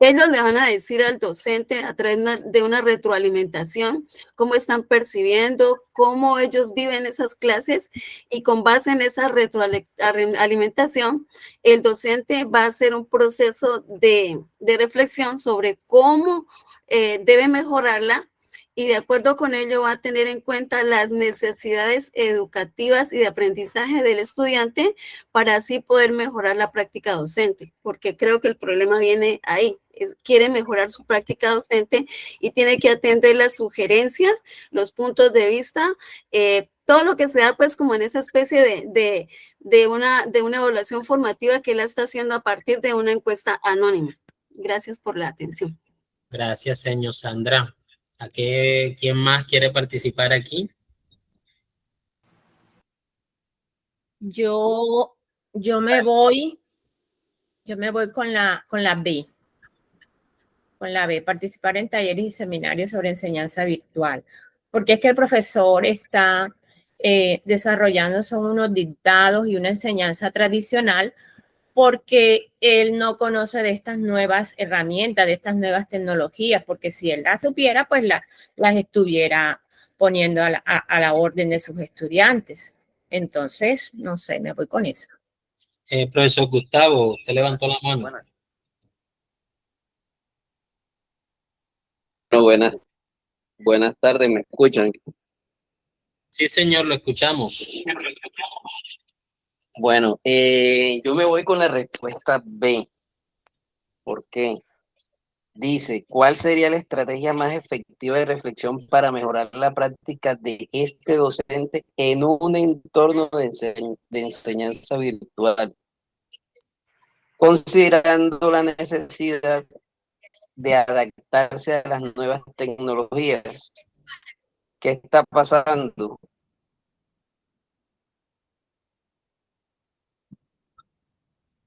S5: Ellos le van a decir al docente a través de una retroalimentación cómo están percibiendo, cómo ellos viven esas clases y con base en esa retroalimentación, el docente va a hacer un proceso de reflexión sobre cómo debe mejorarla y de acuerdo con ello va a tener en cuenta las necesidades educativas y de aprendizaje del estudiante para así poder mejorar la práctica docente, porque creo que el problema viene ahí. Quiere mejorar su práctica docente y tiene que atender las sugerencias, los puntos de vista, todo lo que se da pues como en esa especie de una evaluación formativa que él está haciendo a partir de una encuesta anónima. Gracias por la atención.
S1: Gracias, señor Sandra. ¿Quién más quiere participar aquí?
S4: Yo me voy con la B. Con la B, participar en talleres y seminarios sobre enseñanza virtual. Porque es que el profesor está desarrollando son unos dictados y una enseñanza tradicional porque él no conoce de estas nuevas herramientas, de estas nuevas tecnologías, porque si él las supiera, pues las estuviera poniendo a la orden de sus estudiantes. Entonces, no sé, me voy con eso.
S1: Profesor Gustavo, te levantó la mano.
S2: Bueno, buenas tardes, ¿me escuchan?
S1: Sí, señor, lo escuchamos.
S2: Bueno, yo me voy con la respuesta B. ¿Por qué? Dice, ¿cuál sería la estrategia más efectiva de reflexión para mejorar la práctica de este docente en un entorno de enseñanza virtual? Considerando la necesidad de adaptarse a las nuevas tecnologías. ¿Qué está pasando?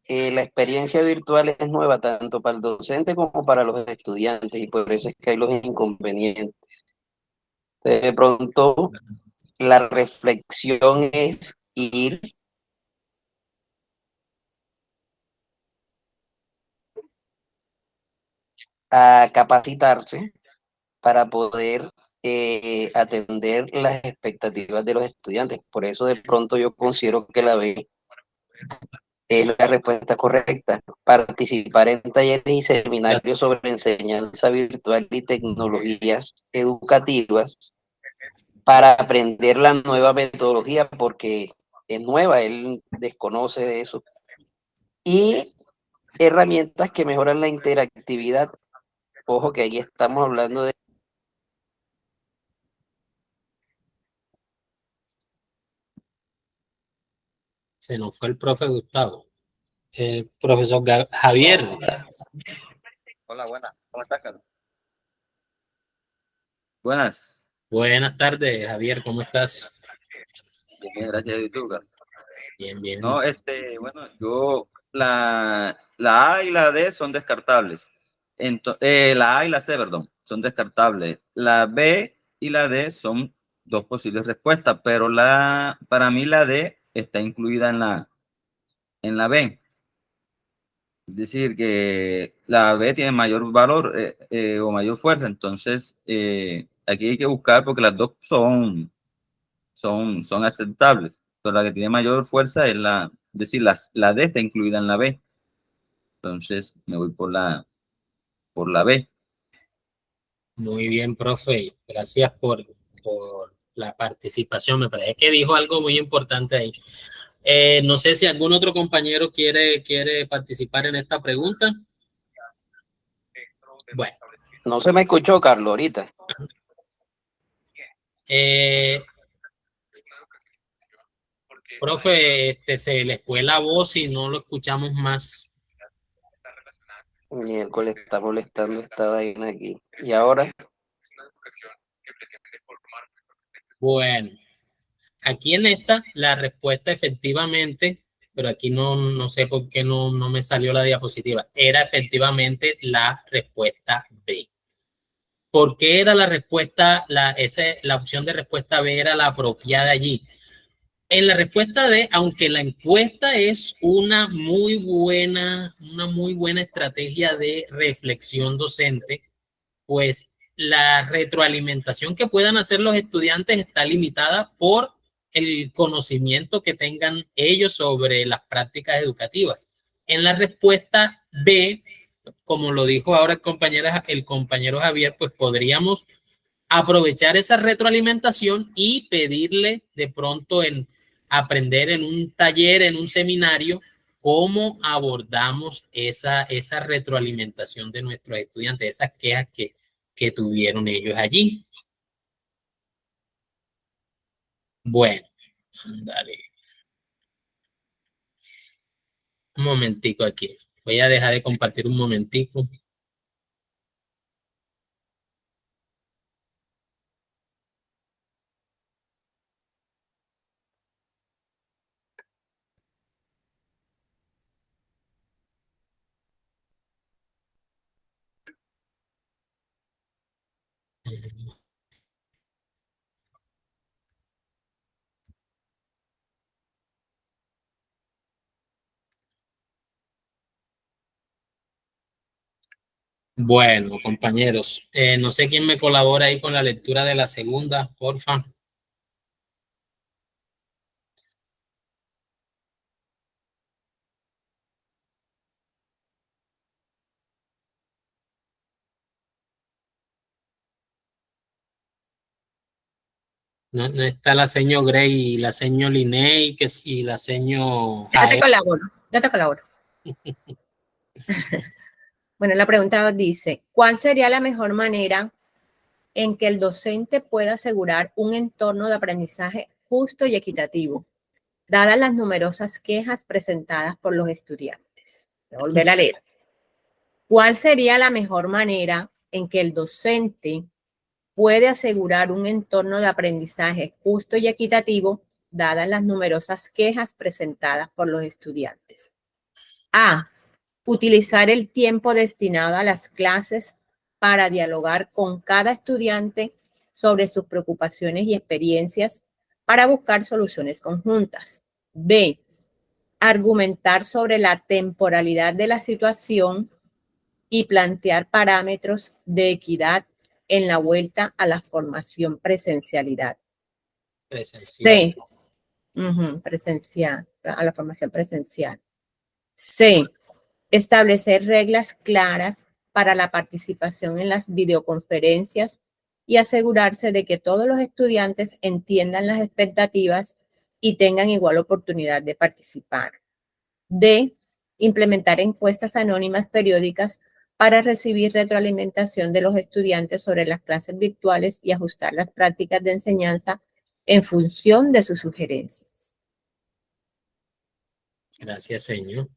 S2: la experiencia virtual es nueva tanto para el docente como para los estudiantes y por eso es que hay los inconvenientes. De pronto, la reflexión es ir a capacitarse para poder atender las expectativas de los estudiantes. Por eso de pronto yo considero que la B es la respuesta correcta. Participar en talleres y seminarios sobre enseñanza virtual y tecnologías educativas para aprender la nueva metodología, porque es nueva, él desconoce de eso. Y herramientas que mejoran la interactividad. Ojo que aquí estamos hablando de...
S1: Se nos fue el profe Gustavo. Profesor Javier.
S6: Hola, buenas. ¿Cómo estás, Carlos? Buenas.
S1: Buenas tardes, Javier, ¿cómo estás?
S6: Bien, gracias a tú, Carlos.
S1: Bien, bien.
S6: No, bueno, yo, la A y la D son descartables. La A y la C, perdón, son descartables. La B y la D son dos posibles respuestas, pero para mí la D está incluida en la B. Es decir, que la B tiene mayor valor o mayor fuerza, entonces aquí hay que buscar porque las dos son aceptables, pero la que tiene mayor fuerza es es decir, la D está incluida en la B, entonces me voy por la B.
S1: Muy bien, profe. Gracias por la participación. Me parece que dijo algo muy importante ahí. No sé si algún otro compañero quiere participar en esta pregunta. Bueno.
S2: No se me escuchó, Carlos, ahorita.
S1: Profe, se les fue la voz y no lo escuchamos más.
S2: Miércoles está molestando esta vaina aquí. ¿Y ahora?
S1: Bueno, aquí en esta, la respuesta efectivamente, pero aquí no sé por qué no me salió la diapositiva, era efectivamente la respuesta B. ¿Por qué era la respuesta, la opción de respuesta B era la apropiada allí? En la respuesta D, aunque la encuesta es una muy buena estrategia de reflexión docente, pues la retroalimentación que puedan hacer los estudiantes está limitada por el conocimiento que tengan ellos sobre las prácticas educativas. En la respuesta B, como lo dijo ahora el compañero Javier, pues podríamos aprovechar esa retroalimentación y pedirle de pronto aprender en un taller, en un seminario, cómo abordamos esa retroalimentación de nuestros estudiantes, esas quejas que tuvieron ellos allí. Bueno, dale. Un momentico aquí. Voy a dejar de compartir un momentico. Bueno, compañeros, no sé quién me colabora ahí con la lectura de la segunda, porfa. No está la señor Gray y la señor Linney y la señor...
S4: Ya te colaboro. Bueno, la pregunta dice, ¿cuál sería la mejor manera en que el docente pueda asegurar un entorno de aprendizaje justo y equitativo, dadas las numerosas quejas presentadas por los estudiantes? Voy a volver a leer. ¿Cuál sería la mejor manera en que el docente puede asegurar un entorno de aprendizaje justo y equitativo, dadas las numerosas quejas presentadas por los estudiantes? A. Utilizar el tiempo destinado a las clases para dialogar con cada estudiante sobre sus preocupaciones y experiencias para buscar soluciones conjuntas. B. Argumentar sobre la temporalidad de la situación y plantear parámetros de equidad en la vuelta a la formación presencialidad.
S1: Presencial.
S4: C. Presencial, a la formación presencial. C. Establecer reglas claras para la participación en las videoconferencias y asegurarse de que todos los estudiantes entiendan las expectativas y tengan igual oportunidad de participar. D. Implementar encuestas anónimas periódicas para recibir retroalimentación de los estudiantes sobre las clases virtuales y ajustar las prácticas de enseñanza en función de sus sugerencias.
S1: Gracias, señor.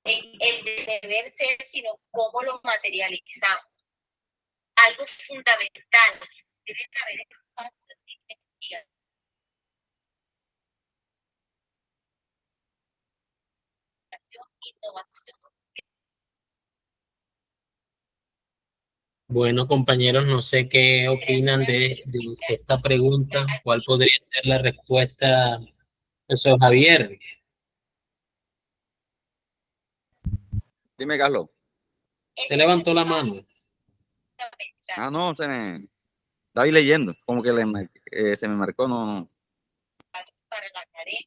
S4: El deber ser, sino cómo lo materializamos. Algo fundamental, deben haber espacios de investigación, innovación.
S1: Bueno, compañeros, no sé qué opinan de esta pregunta. ¿Cuál podría ser la respuesta, profesor Javier?
S6: Dime, Carlos.
S1: ¿Usted levantó la mano?
S6: Ah, no, estaba ahí leyendo, como que se me marcó, no.
S4: Para la tarea.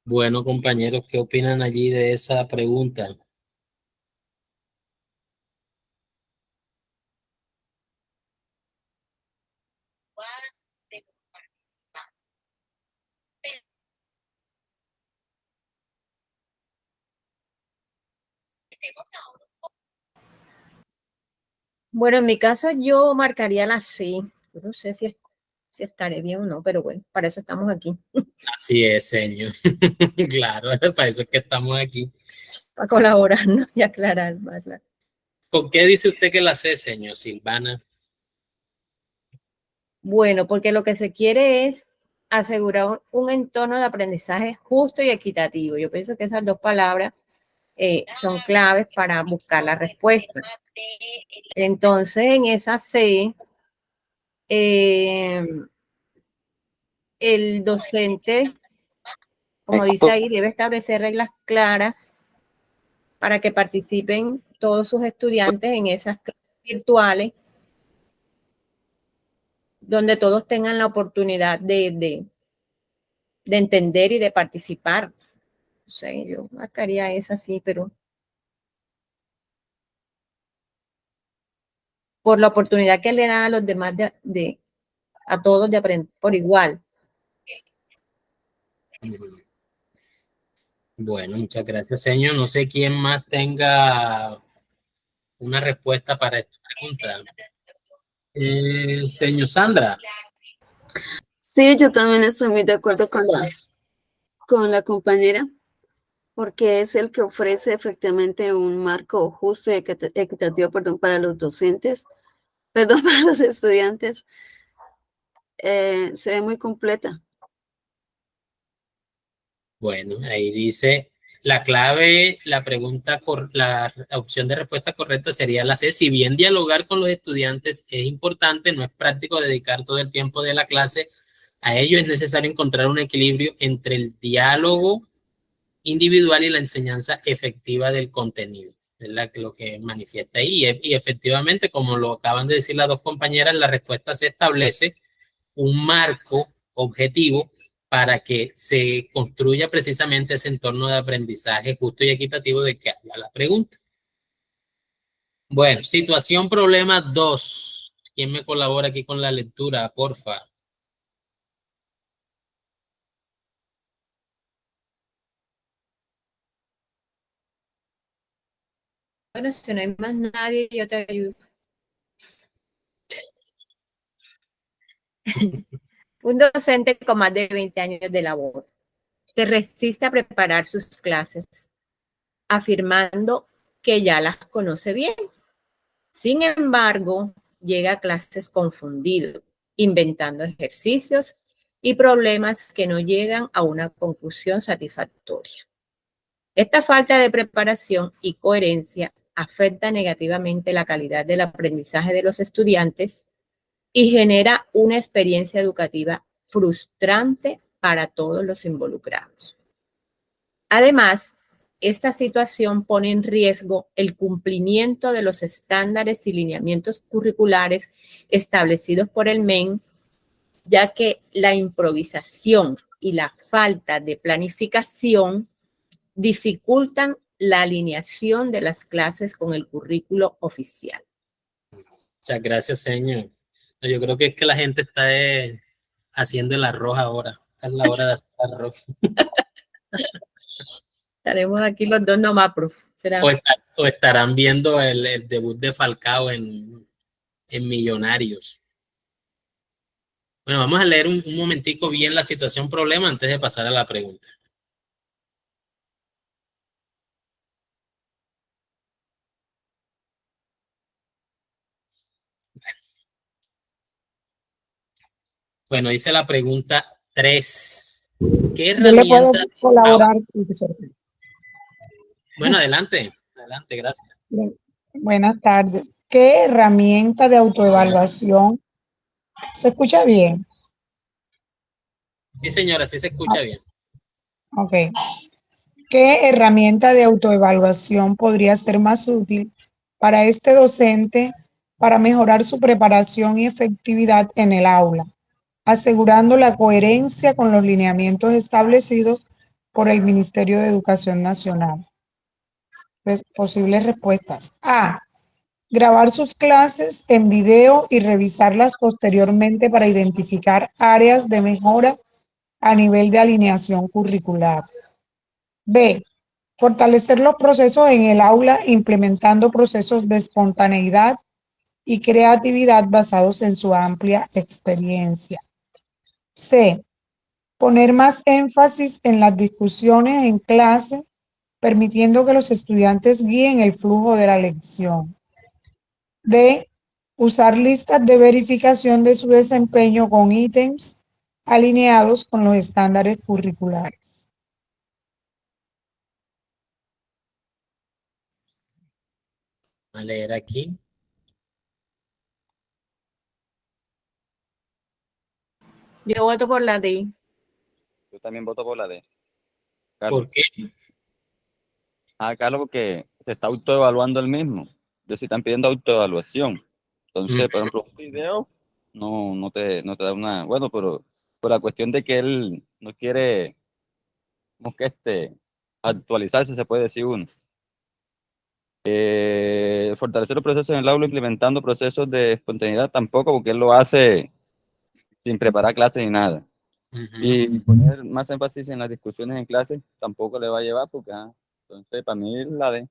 S1: Bueno, compañeros, ¿qué opinan allí de esa pregunta?
S4: Bueno, en mi caso yo marcaría la C. Yo no sé si estaré bien o no, pero bueno, para eso estamos aquí.
S1: Así es, señor. Claro, para eso es que estamos aquí.
S4: Para colaborar, ¿no? Y aclarar más.
S1: ¿Por qué dice usted que la C, señor Silvana?
S4: Bueno, porque lo que se quiere es asegurar un entorno de aprendizaje justo y equitativo. Yo pienso que esas dos palabras son claves para buscar la respuesta. Entonces, en esa C, el docente, como dice ahí, debe establecer reglas claras para que participen todos sus estudiantes en esas clases virtuales, donde todos tengan la oportunidad de entender y de participar. No sé, yo marcaría esa así, pero por la oportunidad que le da a los demás a todos de aprender por igual.
S1: Bueno, muchas gracias, señor. No sé quién más tenga una respuesta para esta pregunta. Señor Sandra.
S5: Sí, yo también estoy muy de acuerdo con la compañera, porque es el que ofrece efectivamente un marco justo y equitativo, para los docentes, para los estudiantes. Se ve muy completa.
S1: Bueno, ahí dice la clave, la pregunta, la opción de respuesta correcta sería la C. Si bien dialogar con los estudiantes es importante, no es práctico dedicar todo el tiempo de la clase a ello. Es necesario encontrar un equilibrio entre el diálogo individual y la enseñanza efectiva del contenido. Es lo que manifiesta ahí. Y efectivamente, como lo acaban de decir las dos compañeras, la respuesta se establece un marco objetivo para que se construya precisamente ese entorno de aprendizaje justo y equitativo de que habla la pregunta. Bueno, situación problema 2. ¿Quién me colabora aquí con la lectura, porfa?
S4: Bueno, si no hay más nadie, yo te ayudo. Un docente con más de 20 años de labor se resiste a preparar sus clases, afirmando que ya las conoce bien. Sin embargo, llega a clases confundido, inventando ejercicios y problemas que no llegan a una conclusión satisfactoria. Esta falta de preparación y coherencia afecta negativamente la calidad del aprendizaje de los estudiantes y genera una experiencia educativa frustrante para todos los involucrados. Además, esta situación pone en riesgo el cumplimiento de los estándares y lineamientos curriculares establecidos por el MEN, ya que la improvisación y la falta de planificación dificultan la alineación de las clases con el currículo oficial.
S1: Muchas gracias, señor. Yo creo que es que la gente está haciendo el arroz ahora. Esta es la hora de hacer el arroz.
S4: Estaremos aquí los dos nomás, profe. ¿Será?
S1: O estarán viendo el debut de Falcao en Millonarios. Bueno, vamos a leer un momentico bien la situación problema antes de pasar a la pregunta. Bueno, dice la pregunta 3. ¿Qué herramienta?
S7: Yo le puedo colaborar, profesor.
S1: Bueno, adelante, gracias.
S7: Buenas tardes. ¿Qué herramienta de autoevaluación? ¿Se escucha bien?
S1: Sí, señora, sí se escucha bien.
S7: Ok. ¿Qué herramienta de autoevaluación podría ser más útil para este docente para mejorar su preparación y efectividad en el aula, asegurando la coherencia con los lineamientos establecidos por el Ministerio de Educación Nacional? Posibles respuestas. A. Grabar sus clases en video y revisarlas posteriormente para identificar áreas de mejora a nivel de alineación curricular. B. Fortalecer los procesos en el aula implementando procesos de espontaneidad y creatividad basados en su amplia experiencia. C. Poner más énfasis en las discusiones en clase, permitiendo que los estudiantes guíen el flujo de la lección. D. Usar listas de verificación de su desempeño con ítems alineados con los estándares curriculares.
S1: A leer aquí.
S4: Yo voto por la D.
S6: Yo también voto por la D.
S1: ¿Por qué?
S6: Carlos, porque se está autoevaluando el mismo. Es decir, están pidiendo autoevaluación. Entonces, por ejemplo, un video no te da una... Bueno, pero por la cuestión de que él no quiere, como que actualizarse, se puede decir uno. Fortalecer los procesos en el aula implementando procesos de espontaneidad tampoco, porque él lo hace sin preparar clases ni nada. Y poner más énfasis en las discusiones en clase tampoco le va a llevar, porque entonces para mí la D.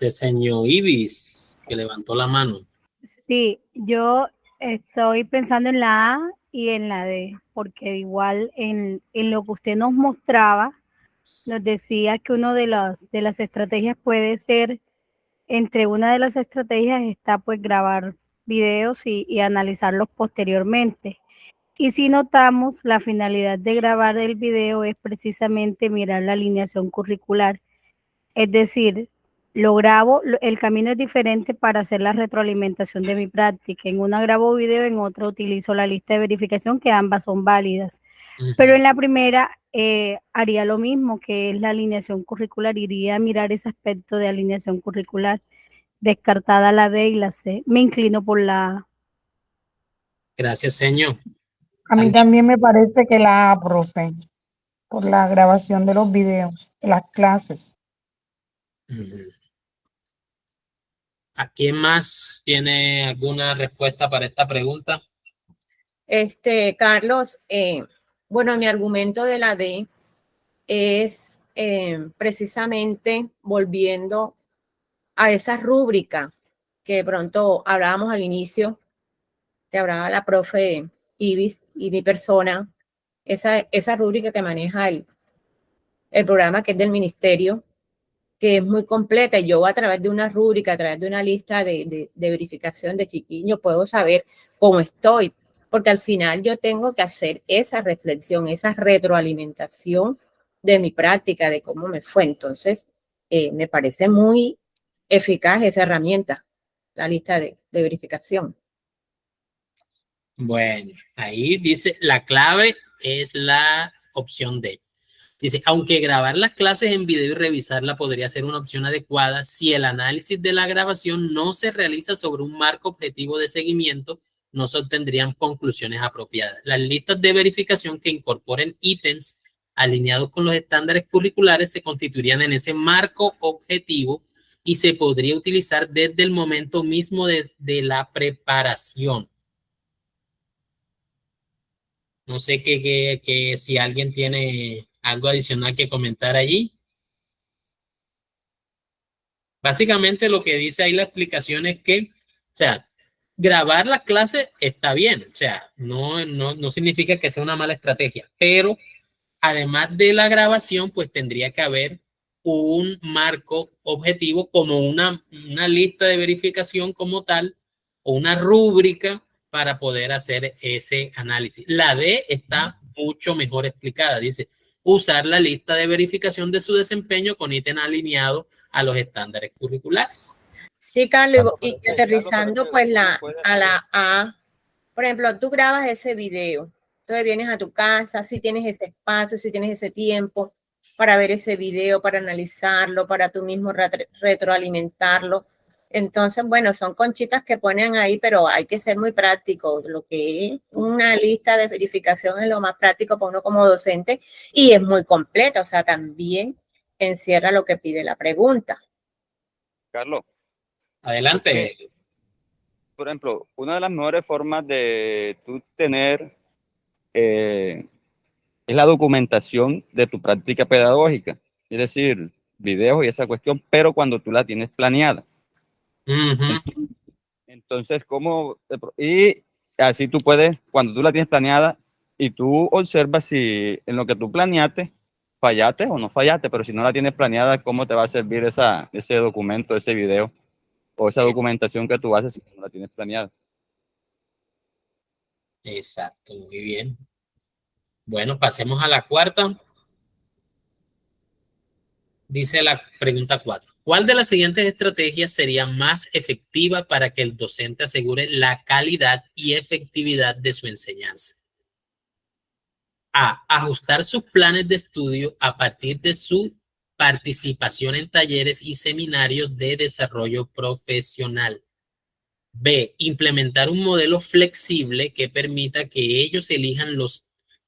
S3: Señor
S1: Ibis, que levantó la mano.
S3: Sí, yo estoy pensando en la A y en la D, porque igual en lo que usted nos mostraba, nos decía que una de las estrategias puede ser, entre una de las estrategias está pues grabar videos y analizarlos posteriormente. Y si notamos, la finalidad de grabar el video es precisamente mirar la alineación curricular. Es decir, lo grabo, el camino es diferente para hacer la retroalimentación de mi práctica. En una grabo video, en otra utilizo la lista de verificación, que ambas son válidas. Pero en la primera haría lo mismo que es la alineación curricular, iría a mirar ese aspecto de alineación curricular. Descartada la D y la C. Me inclino por la A.
S1: Gracias, señor.
S7: A mí también me parece que la A, profe, por la grabación de los videos, de las clases.
S1: ¿A quién más tiene alguna respuesta para esta pregunta?
S4: Carlos, bueno, mi argumento de la D es precisamente volviendo a esa rúbrica que de pronto hablábamos al inicio, que hablaba la profe Ibis y mi persona, esa rúbrica que maneja el programa que es del ministerio, que es muy completa. Yo a través de una rúbrica, a través de una lista de verificación de chiquiño, puedo saber cómo estoy, porque al final yo tengo que hacer esa reflexión, esa retroalimentación de mi práctica, de cómo me fue. Entonces, me parece muy eficaz esa herramienta, la lista de verificación.
S1: Bueno, ahí dice, la clave es la opción D. Dice, aunque grabar las clases en video y revisarla podría ser una opción adecuada si el análisis de la grabación no se realiza sobre un marco objetivo de seguimiento, no se obtendrían conclusiones apropiadas. Las listas de verificación que incorporen ítems alineados con los estándares curriculares se constituirían en ese marco objetivo y se podría utilizar desde el momento mismo de la preparación. No sé que si alguien tiene algo adicional que comentar allí. Básicamente lo que dice ahí la explicación es que, o sea, grabar las clases está bien, o sea, no significa que sea una mala estrategia, pero además de la grabación, pues tendría que haber un marco objetivo como una lista de verificación como tal o una rúbrica para poder hacer ese análisis. La D está mucho mejor explicada. Dice, usar la lista de verificación de su desempeño con ítem alineado a los estándares curriculares.
S4: Sí, Carlos, y aterrizando pues a la A, por ejemplo, tú grabas ese video, entonces vienes a tu casa, si tienes ese espacio, si tienes ese tiempo para ver ese video, para analizarlo, para tú mismo retroalimentarlo. Entonces, bueno, son conchitas que ponen ahí, pero hay que ser muy práctico. Lo que es una lista de verificación es lo más práctico para uno como docente y es muy completa, o sea, también encierra lo que pide la pregunta.
S6: Carlos,
S1: Adelante.
S6: por ejemplo, una de las mejores formas de tú tener es la documentación de tu práctica pedagógica, es decir, videos y esa cuestión, pero cuando tú la tienes planeada. Entonces, ¿cómo? Y así tú puedes, cuando tú la tienes planeada y tú observas si en lo que tú planeaste, fallaste o no fallaste, pero si no la tienes planeada, ¿cómo te va a servir ese documento, ese video o esa documentación que tú haces si no la tienes planeada?
S1: Exacto, muy bien. Bueno, pasemos a la cuarta. Dice la pregunta 4. ¿Cuál de las siguientes estrategias sería más efectiva para que el docente asegure la calidad y efectividad de su enseñanza? A. Ajustar sus planes de estudio a partir de su participación en talleres y seminarios de desarrollo profesional. B. Implementar un modelo flexible que permita que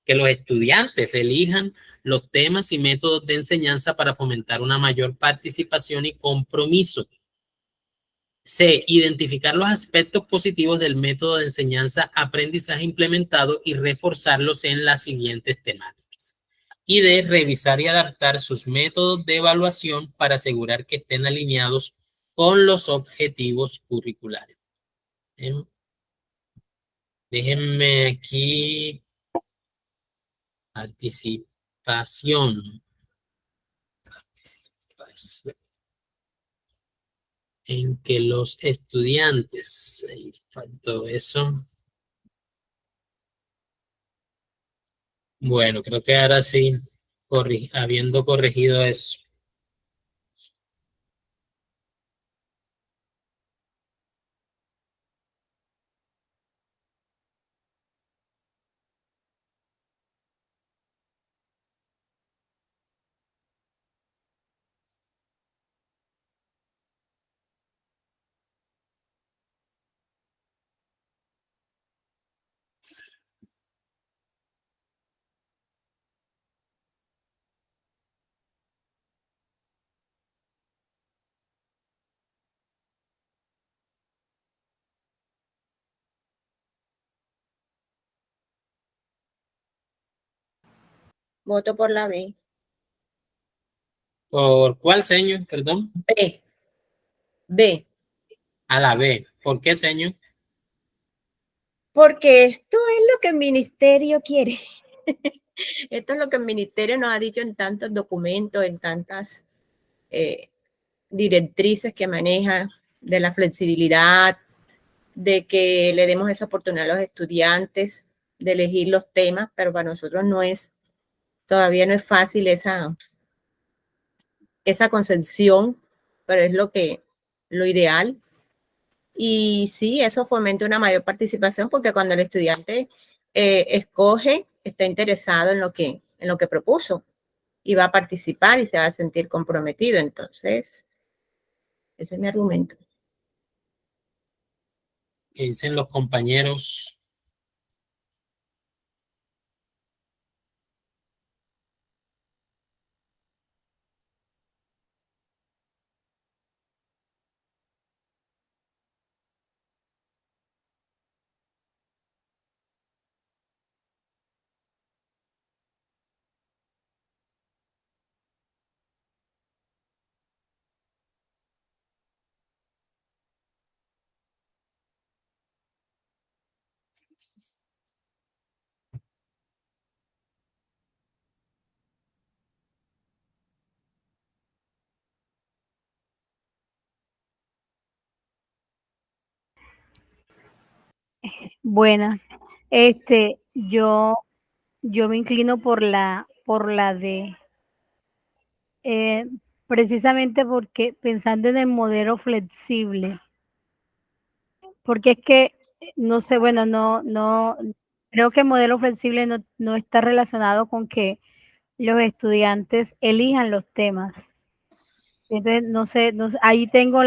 S1: que los estudiantes elijan los temas y métodos de enseñanza para fomentar una mayor participación y compromiso. C. Identificar los aspectos positivos del método de enseñanza-aprendizaje implementado y reforzarlos en las siguientes temáticas. Y D. Revisar y adaptar sus métodos de evaluación para asegurar que estén alineados con los objetivos curriculares. Déjenme aquí. Participación. En que los estudiantes, ahí faltó eso. Bueno, creo que ahora sí, habiendo corregido eso.
S4: Voto por la B.
S1: ¿Por cuál seño? Perdón.
S4: B. B.
S1: A la B. ¿Por qué seño?
S4: Porque esto es lo que el ministerio quiere. Esto es lo que el ministerio nos ha dicho en tantos documentos, en tantas directrices que maneja, de la flexibilidad, de que le demos esa oportunidad a los estudiantes de elegir los temas, pero para nosotros todavía no es fácil esa concepción, pero es lo ideal. Y sí, eso fomenta una mayor participación porque cuando el estudiante escoge, está interesado en lo que propuso y va a participar y se va a sentir comprometido. Entonces, ese es mi argumento.
S1: ¿Qué dicen los compañeros?
S3: Bueno, yo me inclino por la D. Precisamente porque pensando en el modelo flexible, porque es que, no sé, bueno, no, creo que el modelo flexible no está relacionado con que los estudiantes elijan los temas. Entonces, no sé, ahí tengo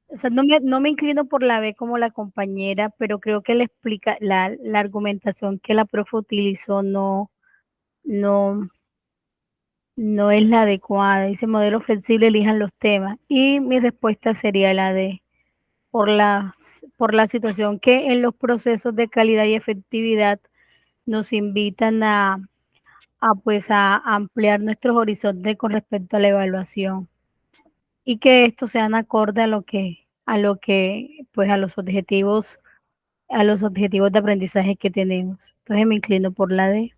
S3: o sea, no me inclino por la B como la compañera, pero creo que la argumentación que la profe utilizó no, no es la adecuada. Dice modelo flexible, elijan los temas. Y mi respuesta sería la D, por la situación que en los procesos de calidad y efectividad nos invitan pues a ampliar nuestros horizontes con respecto a la evaluación y que estos sean acorde pues a los objetivos de aprendizaje que tenemos. Entonces me inclino por la D.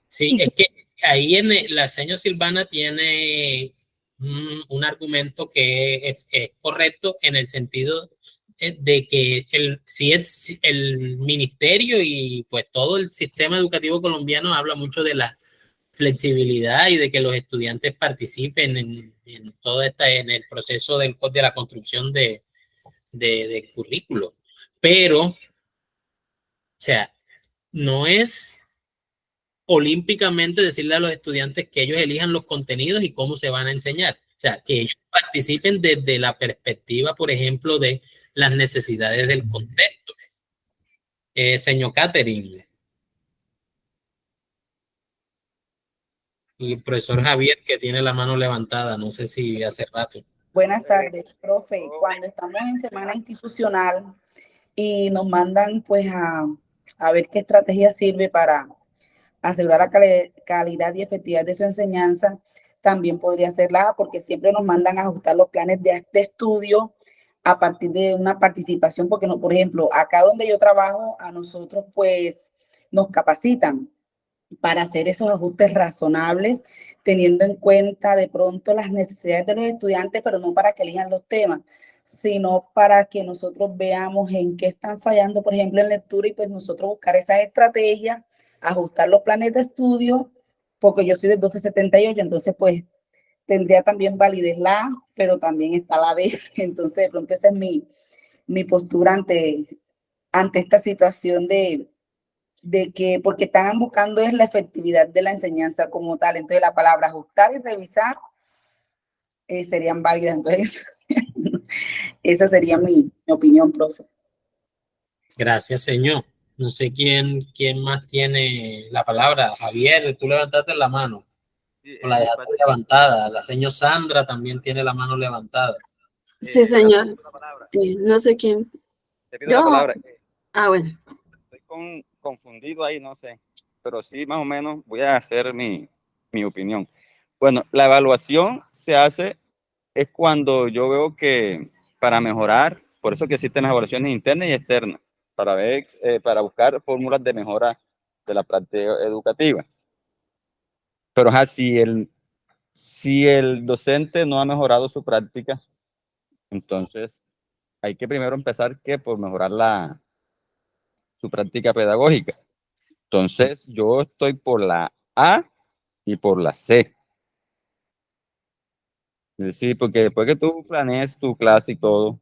S1: Sí, es que ahí la señora Silvana tiene un argumento que es correcto en el sentido de que si el ministerio y pues todo el sistema educativo colombiano habla mucho de la flexibilidad y de que los estudiantes participen en todo en el proceso de la construcción de currículo. Pero, o sea, no es olímpicamente decirle a los estudiantes que ellos elijan los contenidos y cómo se van a enseñar. O sea, que ellos participen desde la perspectiva, por ejemplo, de las necesidades del contexto. Señor Catherine. Y el profesor Javier, que tiene la mano levantada, no sé si hace rato.
S8: Buenas tardes, profe. Cuando estamos en semana institucional y nos mandan pues a ver qué estrategia sirve para asegurar la calidad y efectividad de su enseñanza, también podría ser la A, porque siempre nos mandan a ajustar los planes de estudio a partir de una participación, porque no, por ejemplo, acá donde yo trabajo, a nosotros pues nos capacitan para hacer esos ajustes razonables, teniendo en cuenta de pronto las necesidades de los estudiantes, pero no para que elijan los temas, sino para que nosotros veamos en qué están fallando, por ejemplo, en lectura, y pues nosotros buscar esas estrategias, ajustar los planes de estudio, porque yo soy de 1278, entonces pues tendría también validez la A, pero también está la B, entonces de pronto esa es mi postura ante esta situación de que, porque están buscando es la efectividad de la enseñanza como tal. Entonces la palabra ajustar y revisar serían válidas. Entonces esa sería mi opinión, profe.
S1: Gracias, señor. No sé quién más tiene la palabra. Javier, tú levantaste la mano. O la dejaste levantada. La señora Sandra también tiene la mano levantada.
S5: Sí, señor. No sé quién.
S6: Te pido la palabra.
S5: Ah, bueno.
S6: Estoy confundido ahí, no sé. pero sí más o menos voy a hacer mi opinión. Bueno, la evaluación se hace es cuando yo veo que para mejorar, por eso que existen las evaluaciones internas y externas, para ver, para buscar fórmulas de mejora de la práctica educativa. Pero si el docente no ha mejorado su práctica, entonces hay que primero empezar por mejorar su práctica pedagógica. Entonces yo estoy por la A y por la C. Es decir, porque después que tú planees tu clase y todo,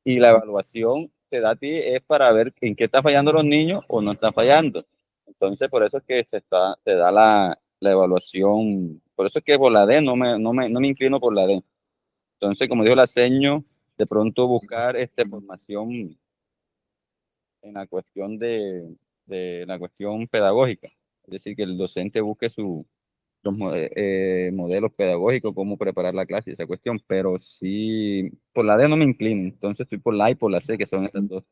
S6: y la evaluación te da a ti es para ver en qué están fallando los niños o no están fallando. Entonces, por eso es que te da la evaluación. Por eso es que por la D no me inclino por la D. Entonces, como dijo la seño, de pronto buscar formación en la cuestión de la cuestión pedagógica. Es decir, que el docente busque modelos pedagógicos, cómo preparar la clase, esa cuestión, pero sí, por la D no me inclino, entonces estoy por la A y por la C, que son esas dos.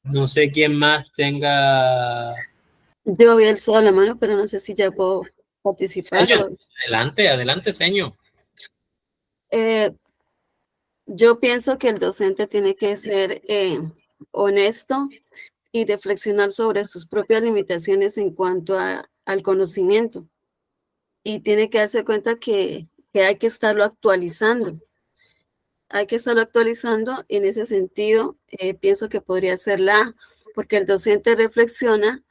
S1: No sé quién más tenga...
S5: Yo había alzado la mano, pero no sé si ya puedo participar.
S1: Señor, adelante, señor.
S5: Yo pienso que el docente tiene que ser honesto y reflexionar sobre sus propias limitaciones en cuanto al conocimiento. Y tiene que darse cuenta que hay que estarlo actualizando. Hay que estarlo actualizando. En ese sentido, pienso que podría ser porque el docente reflexiona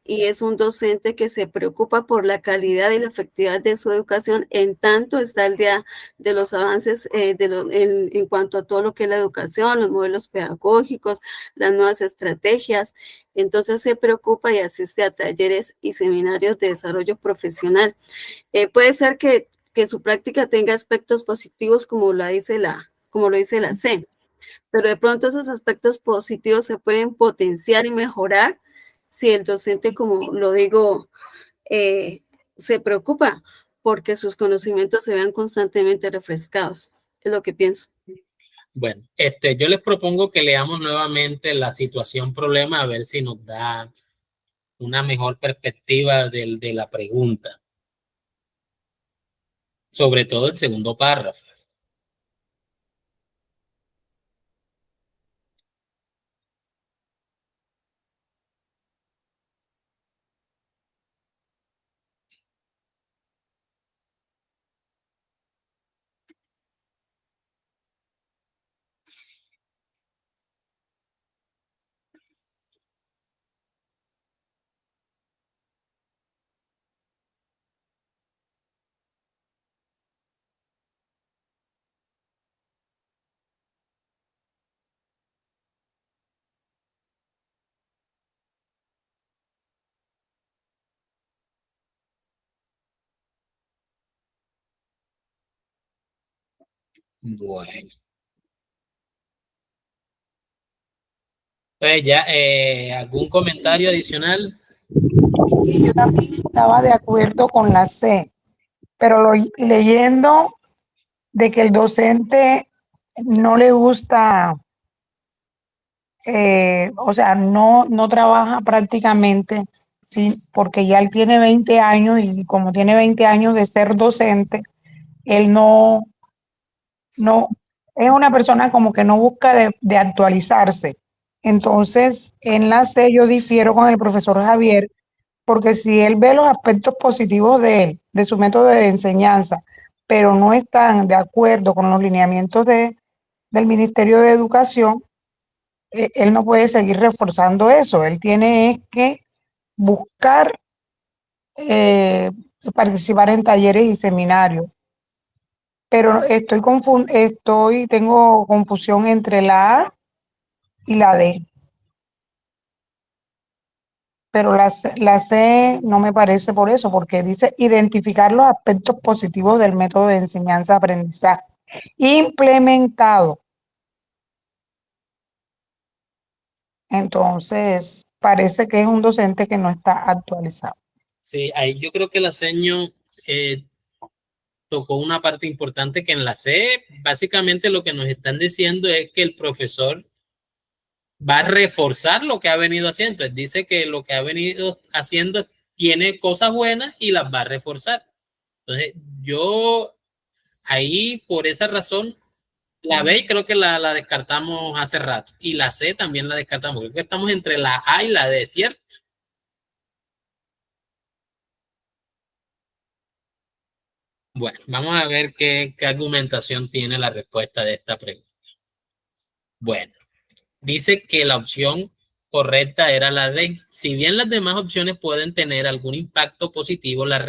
S5: y es un docente que se preocupa por la calidad y la efectividad de su educación, en tanto está el día de los avances en cuanto a todo lo que es la educación, los modelos pedagógicos, las nuevas estrategias. Entonces se preocupa y asiste a talleres y seminarios de desarrollo profesional. Puede ser que su práctica tenga aspectos positivos como lo dice la C, pero de pronto esos aspectos positivos se pueden potenciar y mejorar si el docente, como lo digo, se preocupa porque sus conocimientos se vean constantemente refrescados. Es lo que pienso.
S1: Bueno, yo les propongo que leamos nuevamente la situación problema a ver si nos da una mejor perspectiva de la pregunta. Sobre todo el segundo párrafo. Bueno. Pues ya, ¿algún comentario adicional?
S7: Sí, yo también estaba de acuerdo con la C, pero leyendo de que el docente no le gusta, o sea, no trabaja prácticamente, sí, porque ya él tiene 20 años y como tiene 20 años de ser docente, él no, es una persona como que no busca de actualizarse. Entonces, en la C yo difiero con el profesor Javier, porque si él ve los aspectos positivos de él, de su método de enseñanza, pero no están de acuerdo con los lineamientos del Ministerio de Educación, él no puede seguir reforzando eso. Él tiene que buscar participar en talleres y seminarios. Pero tengo confusión entre la A y la D. Pero la C no me parece por eso, porque dice identificar los aspectos positivos del método de enseñanza-aprendizaje implementado. Entonces, parece que es un docente que no está actualizado.
S1: Sí, ahí yo creo que la seño tocó una parte importante que en la C, básicamente lo que nos están diciendo es que el profesor va a reforzar lo que ha venido haciendo. Entonces dice que lo que ha venido haciendo tiene cosas buenas y las va a reforzar. Entonces yo ahí por esa razón la B creo que la descartamos hace rato y la C también la descartamos. Creo que estamos entre la A y la D, ¿cierto? Bueno, vamos a ver qué argumentación tiene la respuesta de esta pregunta. Bueno, dice que la opción correcta era la D. Si bien las demás opciones pueden tener algún impacto positivo, la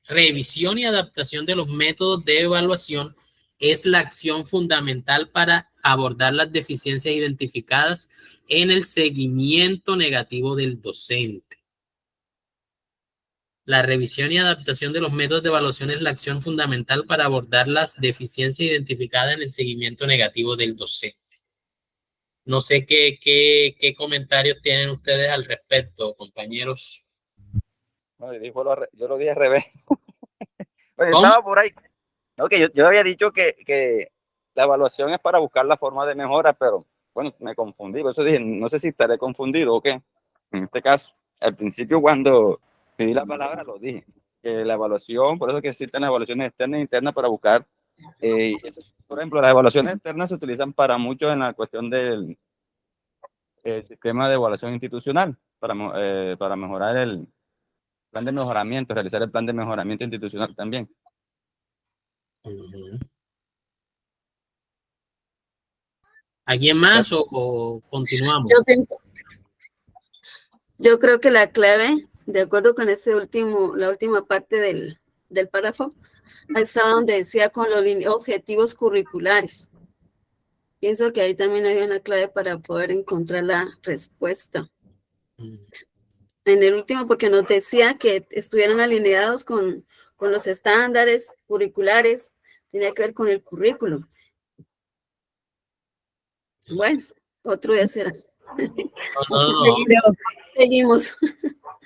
S1: revisión y adaptación de los métodos de evaluación es la acción fundamental para abordar las deficiencias identificadas en el seguimiento negativo del docente. La revisión y adaptación de los métodos de evaluación es la acción fundamental para abordar las deficiencias identificadas en el seguimiento negativo del docente. No sé qué comentarios tienen ustedes al respecto, compañeros.
S6: No, yo lo dije al revés. Oye,
S1: ¿Cómo?
S6: estaba por ahí. No, que yo había dicho que la evaluación es para buscar la forma de mejora, pero bueno, me confundí. Por eso dije, no sé si estaré confundido o qué. En este caso, al principio cuando pedí la palabra lo dije, que la evaluación, por eso que existen las evaluaciones externas e internas para buscar. Por ejemplo, las evaluaciones externas se utilizan para mucho en la cuestión del sistema de evaluación institucional, para mejorar el plan de mejoramiento, realizar el plan de mejoramiento institucional también.
S1: ¿Alguien más o continuamos?
S5: Yo creo que la clave, de acuerdo con la última parte del párrafo, está donde decía con los objetivos curriculares. Pienso que ahí también había una clave para poder encontrar la respuesta. En el último, porque nos decía que estuvieran alineados con los estándares curriculares, tenía que ver con el currículum. Bueno, otro día será. Seguimos.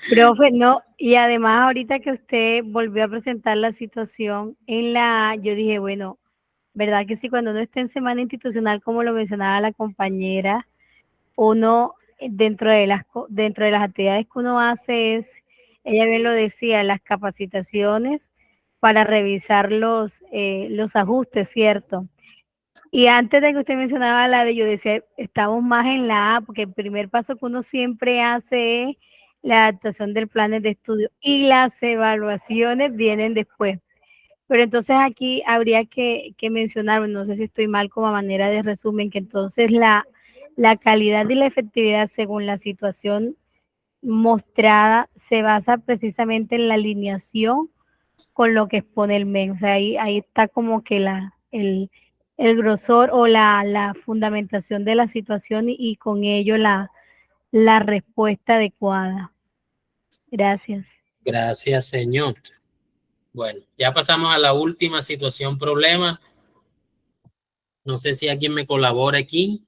S3: Profe, no, y además ahorita que usted volvió a presentar la situación yo dije, bueno, ¿verdad que sí? Cuando uno está en semana institucional, como lo mencionaba la compañera, uno dentro de las actividades que uno hace ella bien lo decía, las capacitaciones para revisar los ajustes, ¿cierto? Y antes de que usted mencionaba la de, yo decía, estamos más en la A, porque el primer paso que uno siempre hace es la adaptación del plan de estudio y las evaluaciones vienen después. Pero entonces aquí habría que mencionar, no sé si estoy mal como manera de resumen, que entonces la calidad y la efectividad según la situación mostrada se basa precisamente en la alineación con lo que expone el MEN. O sea, ahí está como que el grosor o la fundamentación de la situación y con ello la respuesta adecuada. Gracias.
S1: Gracias, señor. Bueno, ya pasamos a la última situación problema. No sé si alguien me colabora aquí.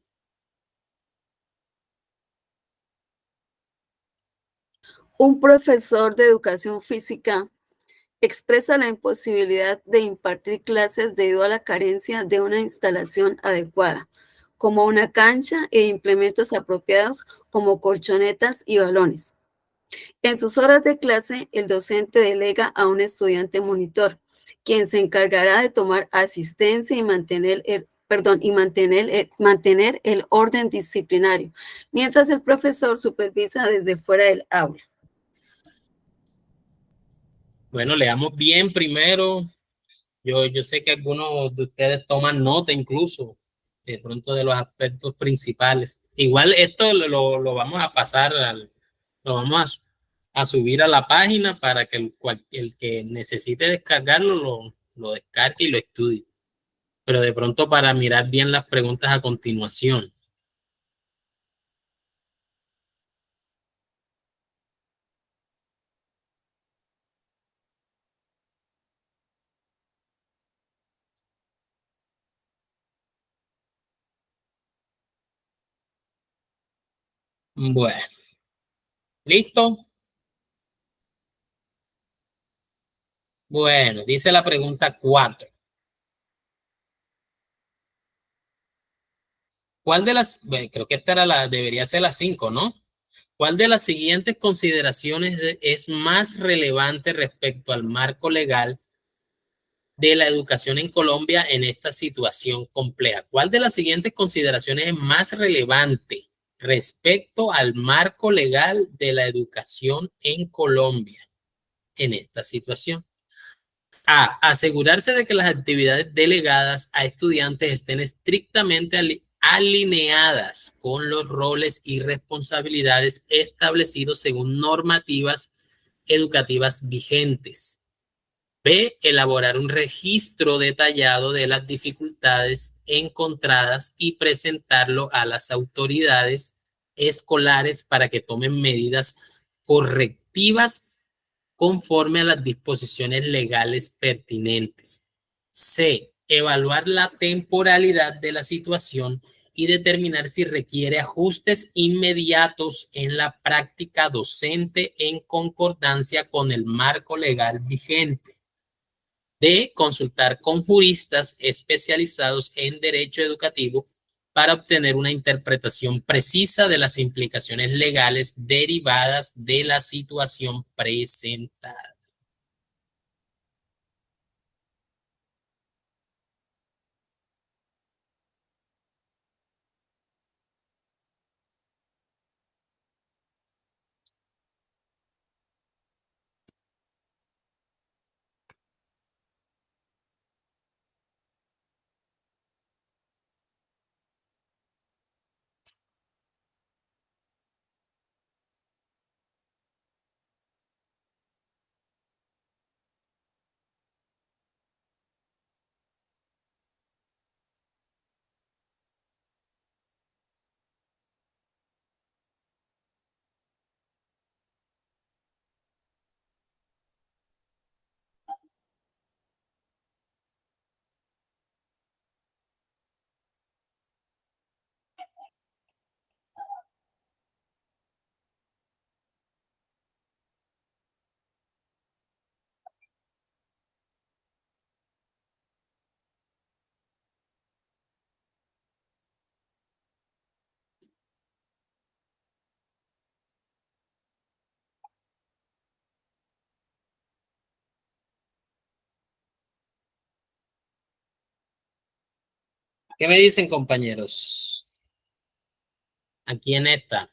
S5: Un profesor de educación física expresa la imposibilidad de impartir clases debido a la carencia de una instalación adecuada, como una cancha e implementos apropiados como colchonetas y balones. En sus horas de clase, el docente delega a un estudiante monitor, quien se encargará de tomar asistencia y mantener el orden disciplinario, mientras el profesor supervisa desde fuera del aula.
S1: Bueno, leamos bien primero. Yo sé que algunos de ustedes toman nota incluso de pronto de los aspectos principales. Igual esto lo vamos a pasar, lo vamos a subir a la página para que el que necesite descargarlo lo descargue y lo estudie. Pero de pronto para mirar bien las preguntas a continuación. Bueno, ¿listo? Bueno, dice la pregunta 4. ¿Cuál de las, bueno, creo que esta era debería ser la 5, ¿no? ¿Cuál de las siguientes consideraciones es más relevante respecto al marco legal de la educación en Colombia en esta situación compleja? ¿Cuál de las siguientes consideraciones es más relevante respecto al marco legal de la educación en Colombia en esta situación? A. Asegurarse de que las actividades delegadas a estudiantes estén estrictamente alineadas con los roles y responsabilidades establecidos según normativas educativas vigentes. B. Elaborar un registro detallado de las dificultades encontradas y presentarlo a las autoridades escolares para que tomen medidas correctivas conforme a las disposiciones legales pertinentes. C. Evaluar la temporalidad de la situación y determinar si requiere ajustes inmediatos en la práctica docente en concordancia con el marco legal vigente. D. Consultar con juristas especializados en derecho educativo para obtener una interpretación precisa de las implicaciones legales derivadas de la situación presentada. ¿Qué me dicen, compañeros? Aquí en esta.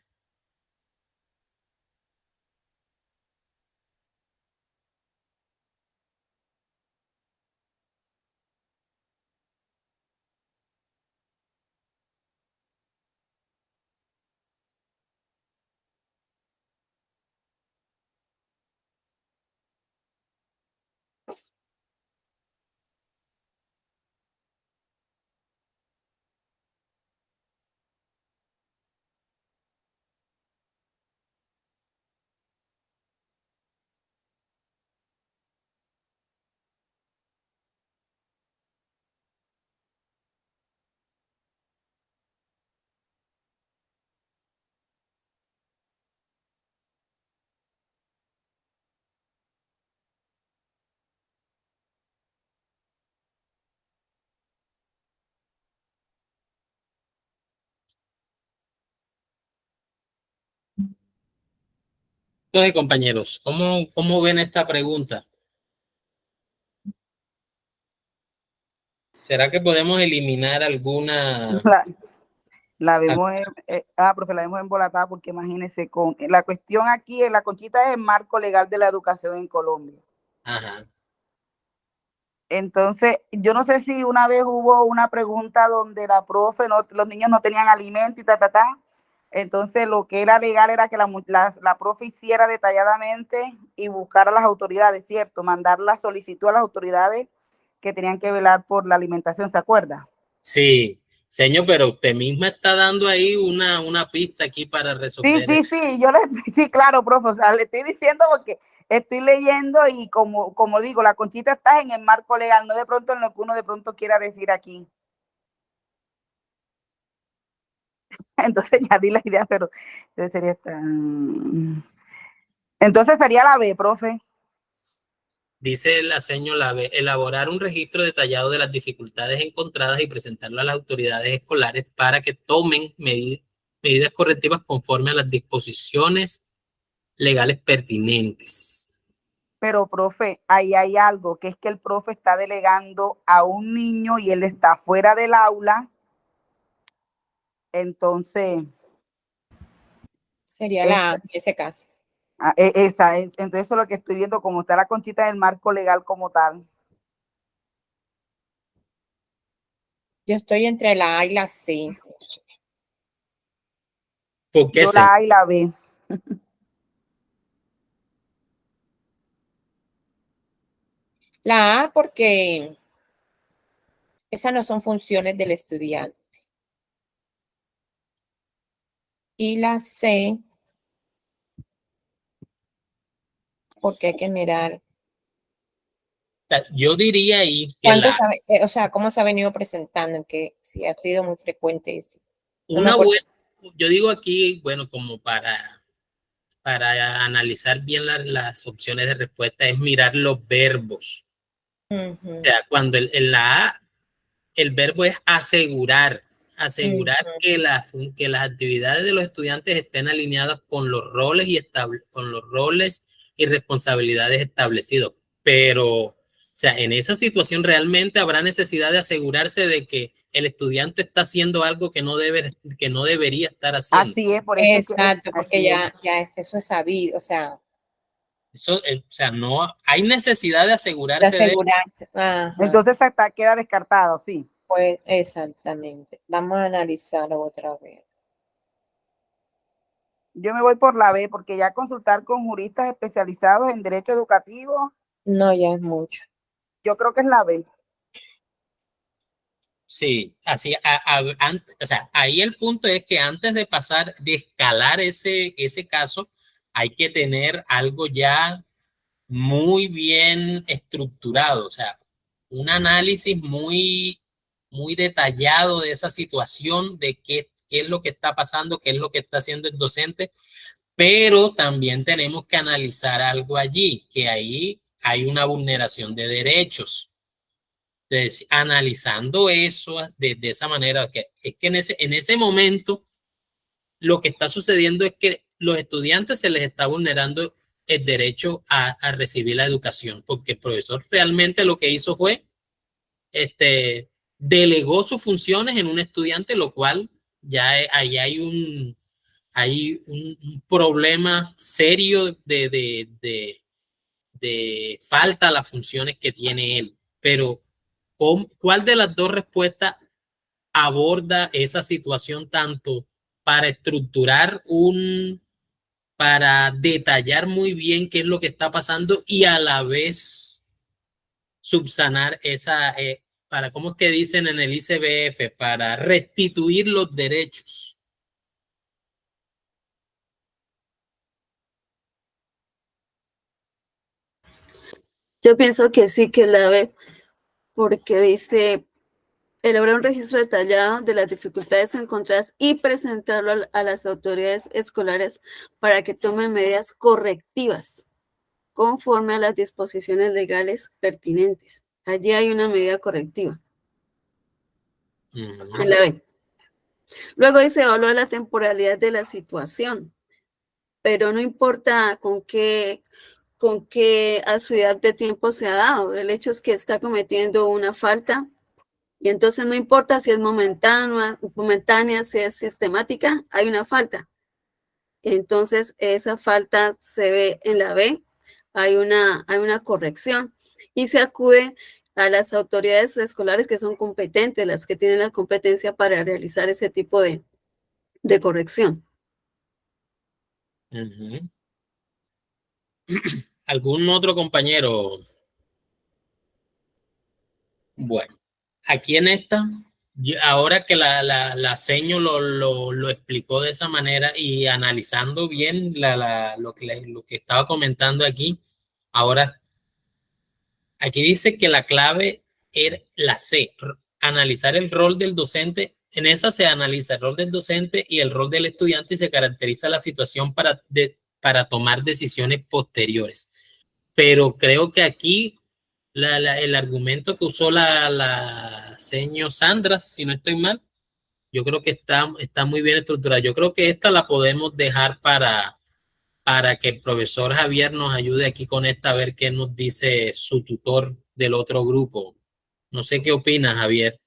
S1: Entonces, compañeros, ¿cómo ven esta pregunta? ¿Será que podemos eliminar alguna?
S8: La vemos, profe, la vemos embolatada porque imagínense, la cuestión aquí en la Conchita es el marco legal de la educación en Colombia.
S1: Ajá.
S8: Entonces, yo no sé si una vez hubo una pregunta donde la profe, los niños no tenían alimento y Entonces, lo que era legal era que la profe hiciera detalladamente y buscara a las autoridades, ¿cierto? Mandar la solicitud a las autoridades que tenían que velar por la alimentación, ¿se acuerda?
S1: Sí, señor, pero usted misma está dando ahí una pista aquí para resolver.
S8: Sí, sí, claro, profe, o sea, le estoy diciendo porque estoy leyendo y como digo, la Conchita está en el marco legal, no de pronto en lo que uno de pronto quiera decir aquí. Entonces ya di la idea, pero sería esta. Entonces sería la B, profe.
S1: Dice la señora B, elaborar un registro detallado de las dificultades encontradas y presentarlo a las autoridades escolares para que tomen medidas correctivas conforme a las disposiciones legales pertinentes.
S8: Pero, profe, ahí hay algo, que es que el profe está delegando a un niño y él está fuera del aula. Entonces,
S4: Sería la A en ese caso.
S8: entonces eso es lo que estoy viendo, como está la conchita del marco legal como tal.
S4: Yo estoy entre la A y la C.
S1: ¿Por qué
S8: Yo
S1: C?
S8: la A y la B.
S4: La A porque esas no son funciones del estudiante. Y la C porque hay que mirar
S1: Yo diría ahí que
S4: cuánto sabe, o sea, cómo se ha venido presentando, en que si ha sido muy frecuente eso. No me acuerdo.
S1: yo digo aquí, bueno, como para analizar bien las opciones de respuesta, es mirar los verbos. O sea, cuando en la A, el verbo es asegurar que las actividades de los estudiantes estén alineadas con los roles y responsabilidades establecidos. Pero, o sea, en esa situación realmente habrá necesidad de asegurarse de que el estudiante está haciendo algo que no debería estar haciendo.
S8: Así es, por eso
S4: Exacto,
S8: que,
S4: porque ya eso es sabido, o sea.
S1: Eso, o sea, no hay necesidad de asegurarse
S4: de asegurarse. Ajá.
S8: Entonces queda descartado, sí.
S4: Pues exactamente. Vamos a analizarlo otra vez.
S8: Yo me voy por la B, porque ya consultar con juristas especializados en derecho educativo.
S4: No, ya es mucho.
S8: Yo creo que es la B.
S1: Sí, así, o sea, ahí el punto es que antes de escalar ese caso, hay que tener algo ya muy bien estructurado, o sea, un análisis muy detallado de esa situación, de qué es lo que está pasando, qué es lo que está haciendo el docente, pero también tenemos que analizar algo allí, que ahí hay una vulneración de derechos. Entonces, analizando eso de esa manera, que es que en ese momento lo que está sucediendo es que los estudiantes se les está vulnerando el derecho a recibir la educación, porque el profesor realmente lo que hizo fue, delegó sus funciones en un estudiante, lo cual ya ahí hay un problema serio de falta a las funciones que tiene él. Pero, ¿cuál de las dos respuestas aborda esa situación tanto para estructurar para detallar muy bien qué es lo que está pasando y a la vez subsanar para, ¿cómo es que dicen en el ICBF? Para restituir los derechos.
S5: Yo pienso que sí, que la B, porque dice elaborar un registro detallado de las dificultades encontradas y presentarlo a las autoridades escolares para que tomen medidas correctivas conforme a las disposiciones legales pertinentes. Allí hay una medida correctiva. En la B. Luego dice evaluar la temporalidad de la situación, pero no importa con qué asiduidad de tiempo se ha dado. El hecho es que está cometiendo una falta y entonces no importa si es momentánea, si es sistemática, hay una falta. Entonces esa falta se ve en la B, hay una corrección y se acude a las autoridades escolares que son competentes, las que tienen la competencia para realizar ese tipo de corrección.
S1: ¿Algún otro compañero? Bueno, aquí en esta, ahora que la seño lo explicó de esa manera y analizando bien lo que estaba comentando aquí, ahora aquí dice que la clave era la C, analizar el rol del docente. En esa se analiza el rol del docente y el rol del estudiante y se caracteriza la situación para tomar decisiones posteriores. pero creo que aquí el argumento que usó la señor Sandra, si no estoy mal, yo creo que está muy bien estructurada. Yo creo que esta la podemos dejar para que el profesor Javier nos ayude aquí con esta, a ver qué nos dice su tutor del otro grupo. No sé qué opinas, Javier.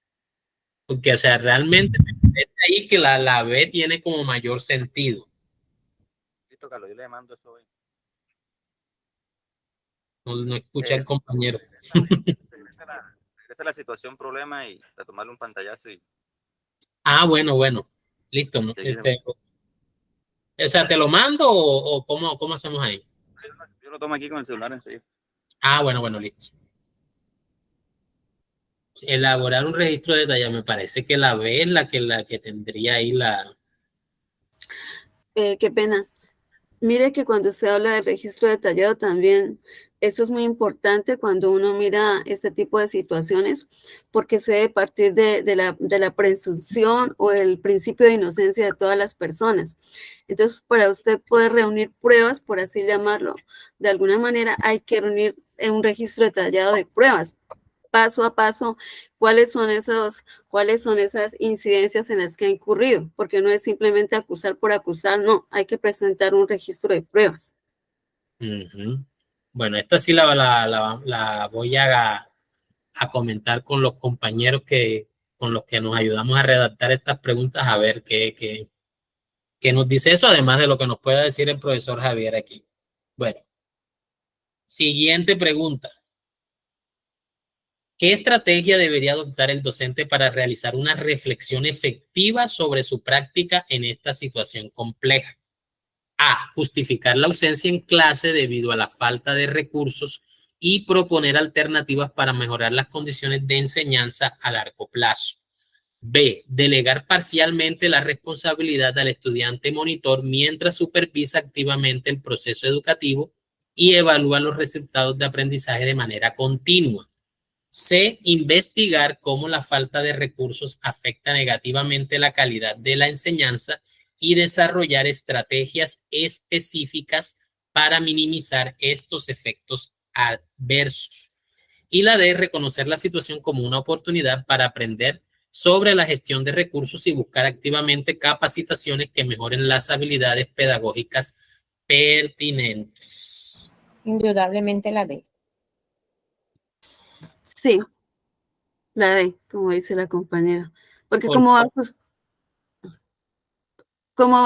S1: Porque, o sea, realmente me parece ahí que la B tiene como mayor sentido.
S6: Listo, Carlos, yo le mando eso hoy.
S1: No escucha al compañero.
S6: Regresa la situación, problema y a tomarle un pantallazo y
S1: Ah, bueno. Listo, ¿no? O sea, ¿te lo mando o cómo hacemos ahí?
S6: yo lo tomo aquí con el celular enseguida.
S1: Ah, bueno, listo. Elaborar un registro detallado, me parece que la B es la que tendría ahí la...
S5: Qué pena. Mire que cuando usted habla de registro detallado también, esto es muy importante cuando uno mira este tipo de situaciones, porque se debe partir de la presunción o el principio de inocencia de todas las personas. Entonces, para usted poder reunir pruebas, por así llamarlo, de alguna manera hay que reunir un registro detallado de pruebas, paso a paso, cuáles son esas incidencias en las que ha incurrido, porque no es simplemente acusar por acusar, no, hay que presentar un registro de pruebas.
S1: Bueno, esta sí la voy a comentar con los compañeros con los que nos ayudamos a redactar estas preguntas, a ver qué nos dice eso, además de lo que nos pueda decir el profesor Javier aquí. Bueno, siguiente pregunta. ¿Qué estrategia debería adoptar el docente para realizar una reflexión efectiva sobre su práctica en esta situación compleja? A. Justificar la ausencia en clase debido a la falta de recursos y proponer alternativas para mejorar las condiciones de enseñanza a largo plazo. B. Delegar parcialmente la responsabilidad al estudiante monitor mientras supervisa activamente el proceso educativo y evalúa los resultados de aprendizaje de manera continua. C. Investigar cómo la falta de recursos afecta negativamente la calidad de la enseñanza y desarrollar estrategias específicas para minimizar estos efectos adversos. Y la D. Reconocer la situación como una oportunidad para aprender sobre la gestión de recursos y buscar activamente capacitaciones que mejoren las habilidades pedagógicas pertinentes.
S4: Indudablemente la D.
S5: Sí, la D, como dice la compañera, porque ¿cómo va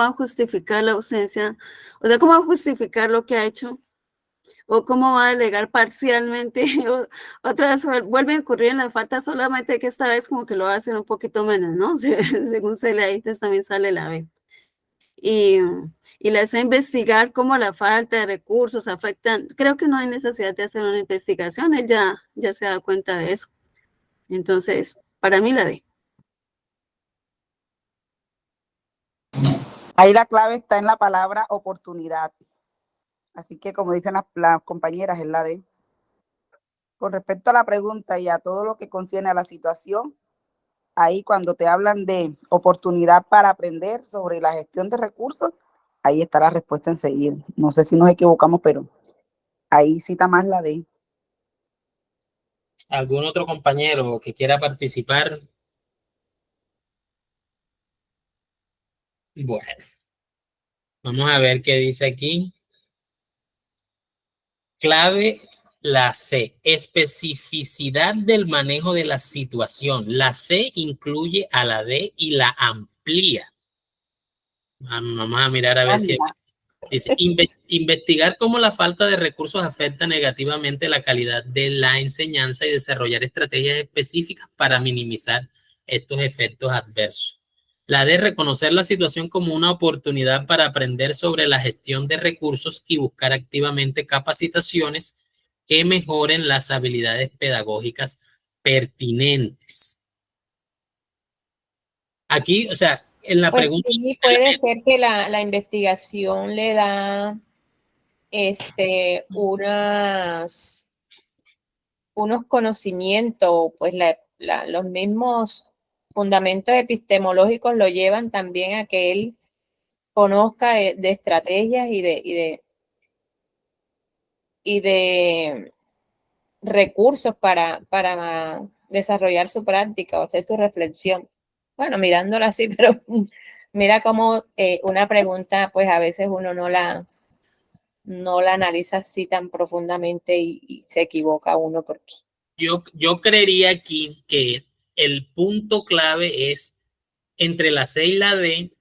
S5: a justificar la ausencia? O sea, ¿cómo va a justificar lo que ha hecho? ¿O cómo va a delegar parcialmente? Otra vez vuelve a incurrir en la falta, solamente que esta vez como que lo va a hacer un poquito menos, ¿no? Según se lee, también sale la B. Y le hace investigar cómo la falta de recursos afectan. Creo que no hay necesidad de hacer una investigación, él ya se da cuenta de eso. Entonces, para mí la D.
S8: Ahí la clave está en la palabra oportunidad. Así que, como dicen las compañeras, es la D. Con respecto a la pregunta y a todo lo que concierne a la situación, ahí cuando te hablan de oportunidad para aprender sobre la gestión de recursos, ahí está la respuesta enseguida. No sé si nos equivocamos, pero ahí cita más la D.
S1: ¿Algún otro compañero que quiera participar? Bueno, vamos a ver qué dice aquí. Clave la C, especificidad del manejo de la situación. La C incluye a la D y la amplía. Vamos a mirar a ver si dice investigar cómo la falta de recursos afecta negativamente la calidad de la enseñanza y desarrollar estrategias específicas para minimizar estos efectos adversos. La D, reconocer la situación como una oportunidad para aprender sobre la gestión de recursos y buscar activamente capacitaciones que mejoren las habilidades pedagógicas pertinentes. Aquí, o sea, en la
S4: Pues
S1: pregunta...
S4: sí, puede ser que la investigación le da unos conocimientos, pues los mismos fundamentos epistemológicos lo llevan también a que él conozca de estrategias y y de recursos para desarrollar su práctica o hacer su reflexión. Bueno, mirándolo así, pero mira cómo una pregunta, pues a veces uno no la analiza así tan profundamente y se equivoca uno porque...
S1: Yo creería aquí que el punto clave es entre la C y la D,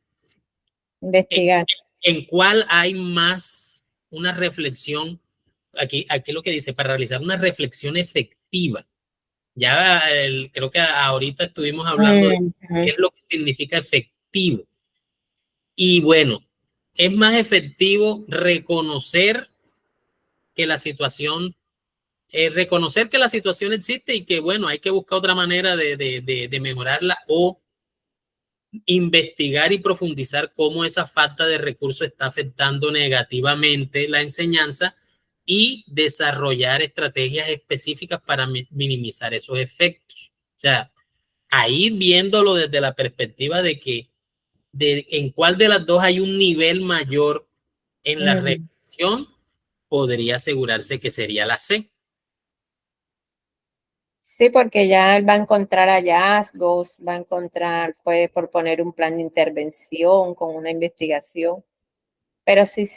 S4: investigar.
S1: En cuál hay más una reflexión, aquí lo que dice, para realizar una reflexión efectiva. Ya creo que ahorita estuvimos hablando de qué es lo que significa efectivo. Y bueno, es más efectivo reconocer que la situación existe y que, bueno, hay que buscar otra manera de mejorarla o investigar y profundizar cómo esa falta de recursos está afectando negativamente la enseñanza y desarrollar estrategias específicas para minimizar esos efectos. O sea, ahí viéndolo desde la perspectiva de que en cuál de las dos hay un nivel mayor en la reflexión, podría asegurarse que sería la C.
S4: Sí, porque ya él va a encontrar hallazgos, va a encontrar, puede proponer un plan de intervención con una investigación. Pero sí,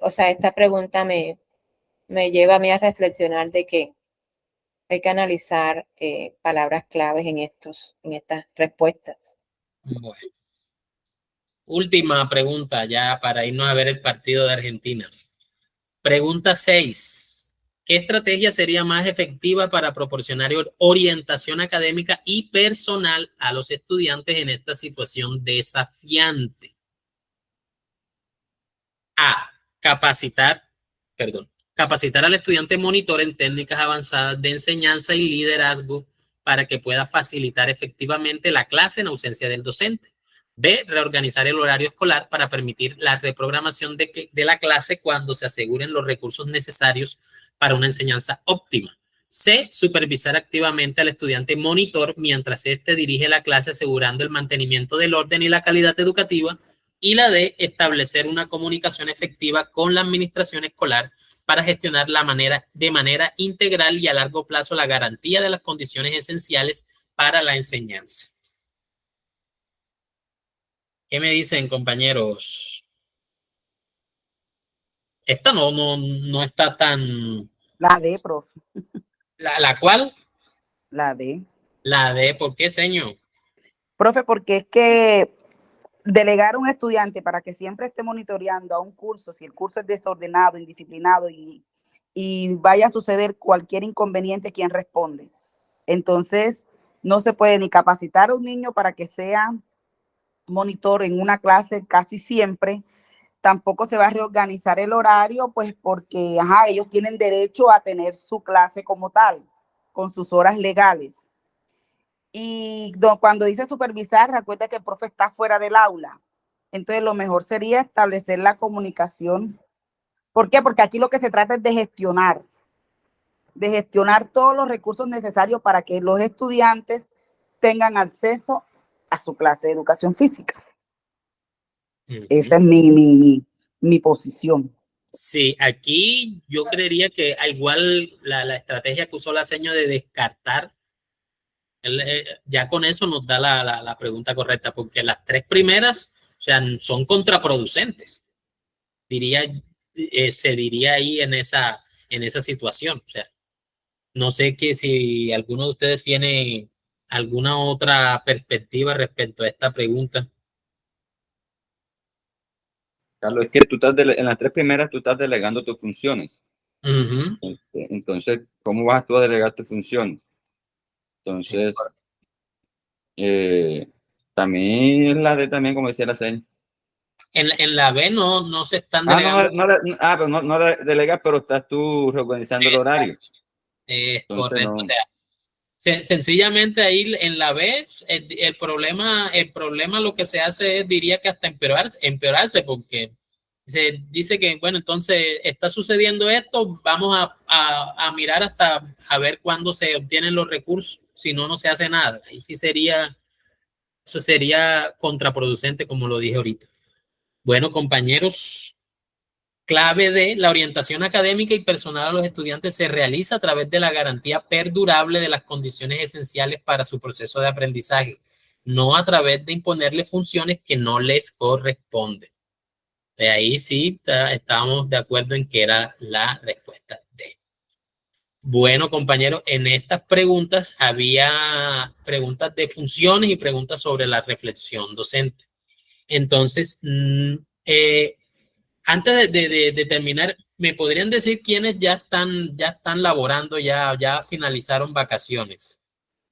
S4: o sea, esta pregunta me lleva a mí a reflexionar de que hay que analizar palabras claves en estas respuestas.
S1: Bueno. Última pregunta ya para irnos a ver el partido de Argentina. Pregunta 6. ¿Qué estrategia sería más efectiva para proporcionar orientación académica y personal a los estudiantes en esta situación desafiante? A. Capacitar al estudiante monitor en técnicas avanzadas de enseñanza y liderazgo para que pueda facilitar efectivamente la clase en ausencia del docente. B. Reorganizar el horario escolar para permitir la reprogramación de la clase cuando se aseguren los recursos necesarios para una enseñanza óptima. C. Supervisar activamente al estudiante monitor mientras éste dirige la clase asegurando el mantenimiento del orden y la calidad educativa. Y la D, establecer una comunicación efectiva con la administración escolar para gestionar de manera integral y a largo plazo la garantía de las condiciones esenciales para la enseñanza. ¿Qué me dicen, compañeros? Esta no está tan...
S8: La D, profe.
S1: ¿La cuál?
S8: La D.
S1: La D, ¿por qué, señor?
S8: Profe, porque es que delegar a un estudiante para que siempre esté monitoreando a un curso, si el curso es desordenado, indisciplinado y vaya a suceder cualquier inconveniente, ¿quién responde? Entonces, no se puede ni capacitar a un niño para que sea monitor en una clase casi siempre, tampoco se va a reorganizar el horario, pues porque ellos tienen derecho a tener su clase como tal, con sus horas legales. Y cuando dice supervisar, recuerda que el profe está fuera del aula. Entonces, lo mejor sería establecer la comunicación. ¿Por qué? Porque aquí lo que se trata es de gestionar todos los recursos necesarios para que los estudiantes tengan acceso a su clase de educación física. Esa es mi posición.
S1: Sí, aquí yo creería que igual la estrategia que usó la señora de descartar, ya con eso nos da la pregunta correcta, porque las tres primeras, o sea, son contraproducentes. Se diría ahí en esa situación. O sea, no sé si alguno de ustedes tiene alguna otra perspectiva respecto a esta pregunta.
S6: Carlos, es que en las tres primeras tú estás delegando tus funciones. Entonces, ¿cómo vas tú a delegar tus funciones? Entonces, también la D también, como decía la señora.
S1: En la B no se están delegando.
S6: Pero no la delegas, pero estás tú reorganizando el horario.
S1: Correcto. No. O sea, sencillamente ahí en la B el problema lo que se hace es, diría que hasta empeorarse, porque se dice que, bueno, entonces está sucediendo esto, vamos a mirar hasta a ver cuándo se obtienen los recursos, si no se hace nada. Ahí sí eso sería contraproducente, como lo dije ahorita. Bueno, compañeros, clave de la orientación académica y personal a los estudiantes se realiza a través de la garantía perdurable de las condiciones esenciales para su proceso de aprendizaje, no a través de imponerle funciones que no les corresponden. De ahí sí estábamos de acuerdo en que era la respuesta D. Bueno, compañeros, en estas preguntas había preguntas de funciones y preguntas sobre la reflexión docente. Entonces, antes de terminar, ¿me podrían decir quiénes ya están laborando, ya finalizaron vacaciones?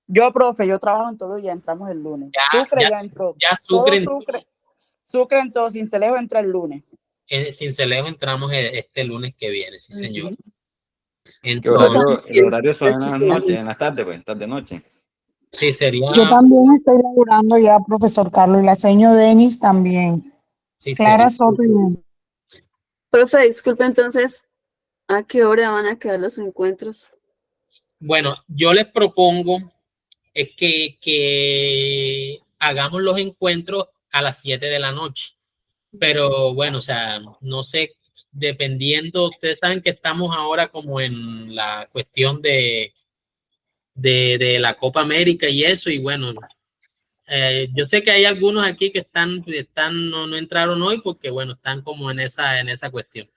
S8: Yo, profe, yo trabajo en todo y ya entramos el lunes. Sucre ya entró.
S1: Ya Sucre,
S8: Sucre entró, Sincelejo entra el lunes.
S1: Sincelejo entramos este lunes que viene, sí, señor.
S6: ¿Qué horario? El horario son en las noches, en las tardes, pues, tarde-noche.
S1: Sí, sería.
S7: Yo también estoy laborando ya, profesor Carlos, y la señora Denis también.
S1: Sí,
S7: Clara
S1: sería.
S7: Soto.
S5: Profe, disculpe, entonces, ¿a qué hora van a quedar los encuentros?
S1: Bueno, yo les propongo que hagamos los encuentros a las 7 de la noche. Pero bueno, o sea, no sé, dependiendo, ustedes saben que estamos ahora como en la cuestión de la Copa América y eso, y bueno, yo sé que hay algunos aquí que no entraron hoy porque bueno, están como en esa cuestión.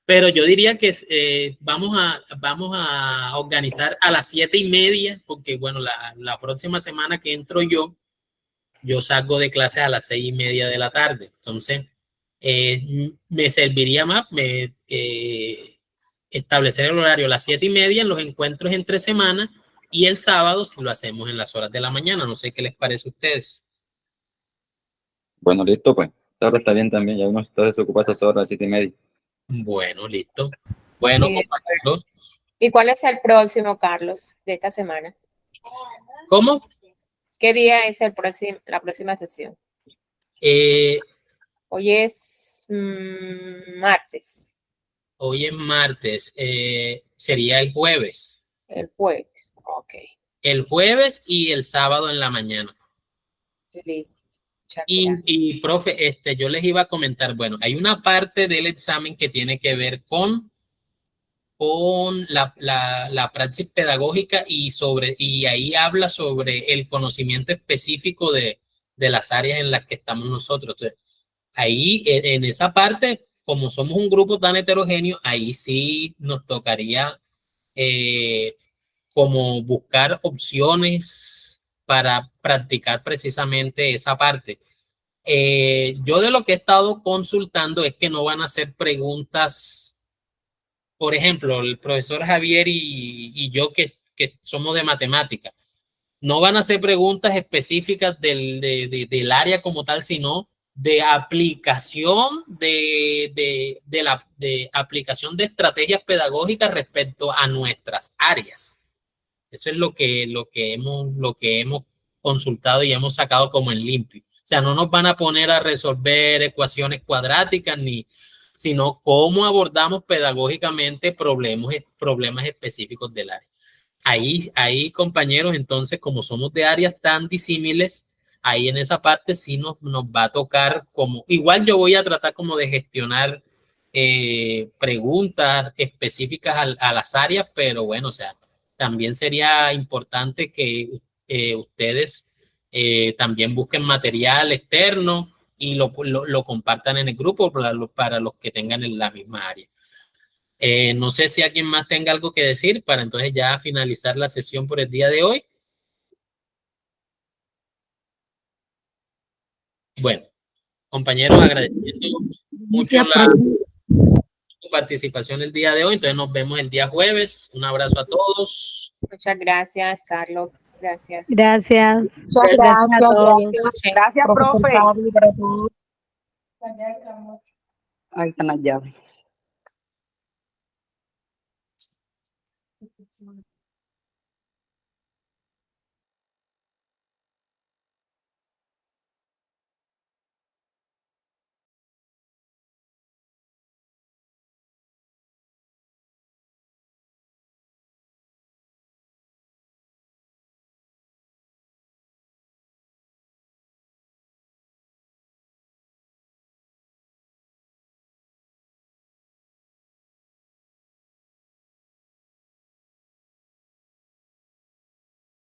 S1: Pero yo diría que vamos a organizar a las 7:30, porque bueno, la próxima semana que entro yo salgo de clases a las 6:30 de la tarde. Entonces, me serviría más establecer el horario a las 7:30 en los encuentros entre semana y el sábado si lo hacemos en las horas de la mañana. No sé qué les parece a ustedes.
S6: Bueno, listo, pues. Esa hora está bien también, ya uno está desocupado a esas horas, 7:30.
S1: Bueno, listo. Bueno,
S4: Sí.
S1: compañeros.
S4: ¿Y cuál es el próximo, Carlos, de esta semana?
S1: ¿Cómo?
S4: ¿Qué día es la próxima sesión? Hoy es martes.
S1: Hoy es martes. Sería el jueves.
S4: El jueves. Ok.
S1: El jueves y el sábado en la mañana.
S4: Listo.
S1: Y profe, yo les iba a comentar, bueno, hay una parte del examen que tiene que ver con la praxis pedagógica y ahí habla sobre el conocimiento específico de las áreas en las que estamos nosotros. Entonces, ahí en esa parte, como somos un grupo tan heterogéneo, ahí sí nos tocaría como buscar opciones para practicar precisamente esa parte. Yo de lo que he estado consultando es que no van a hacer preguntas, por ejemplo, el profesor Javier y yo que somos de matemática, no van a hacer preguntas específicas del área como tal, sino de aplicación de aplicación de estrategias pedagógicas respecto a nuestras áreas. Eso es lo que hemos consultado y hemos sacado como en limpio. O sea, no nos van a poner a resolver ecuaciones cuadráticas, sino cómo abordamos pedagógicamente problemas específicos del área. Ahí, compañeros, entonces, como somos de áreas tan disímiles, ahí en esa parte sí nos va a tocar igual yo voy a tratar como de gestionar preguntas específicas a las áreas, pero bueno, o sea, también sería importante que ustedes también busquen material externo y lo compartan en el grupo para los que tengan en la misma área. No sé si alguien más tenga algo que decir para entonces ya finalizar la sesión por el día de hoy. Bueno, compañeros, agradeciendo mucho su participación el día de hoy. Entonces nos vemos el día jueves. Un abrazo a todos.
S4: Muchas gracias, Carlos. Gracias.
S3: Gracias. Gracias a todos.
S8: Gracias, profe. Ahí están las llaves.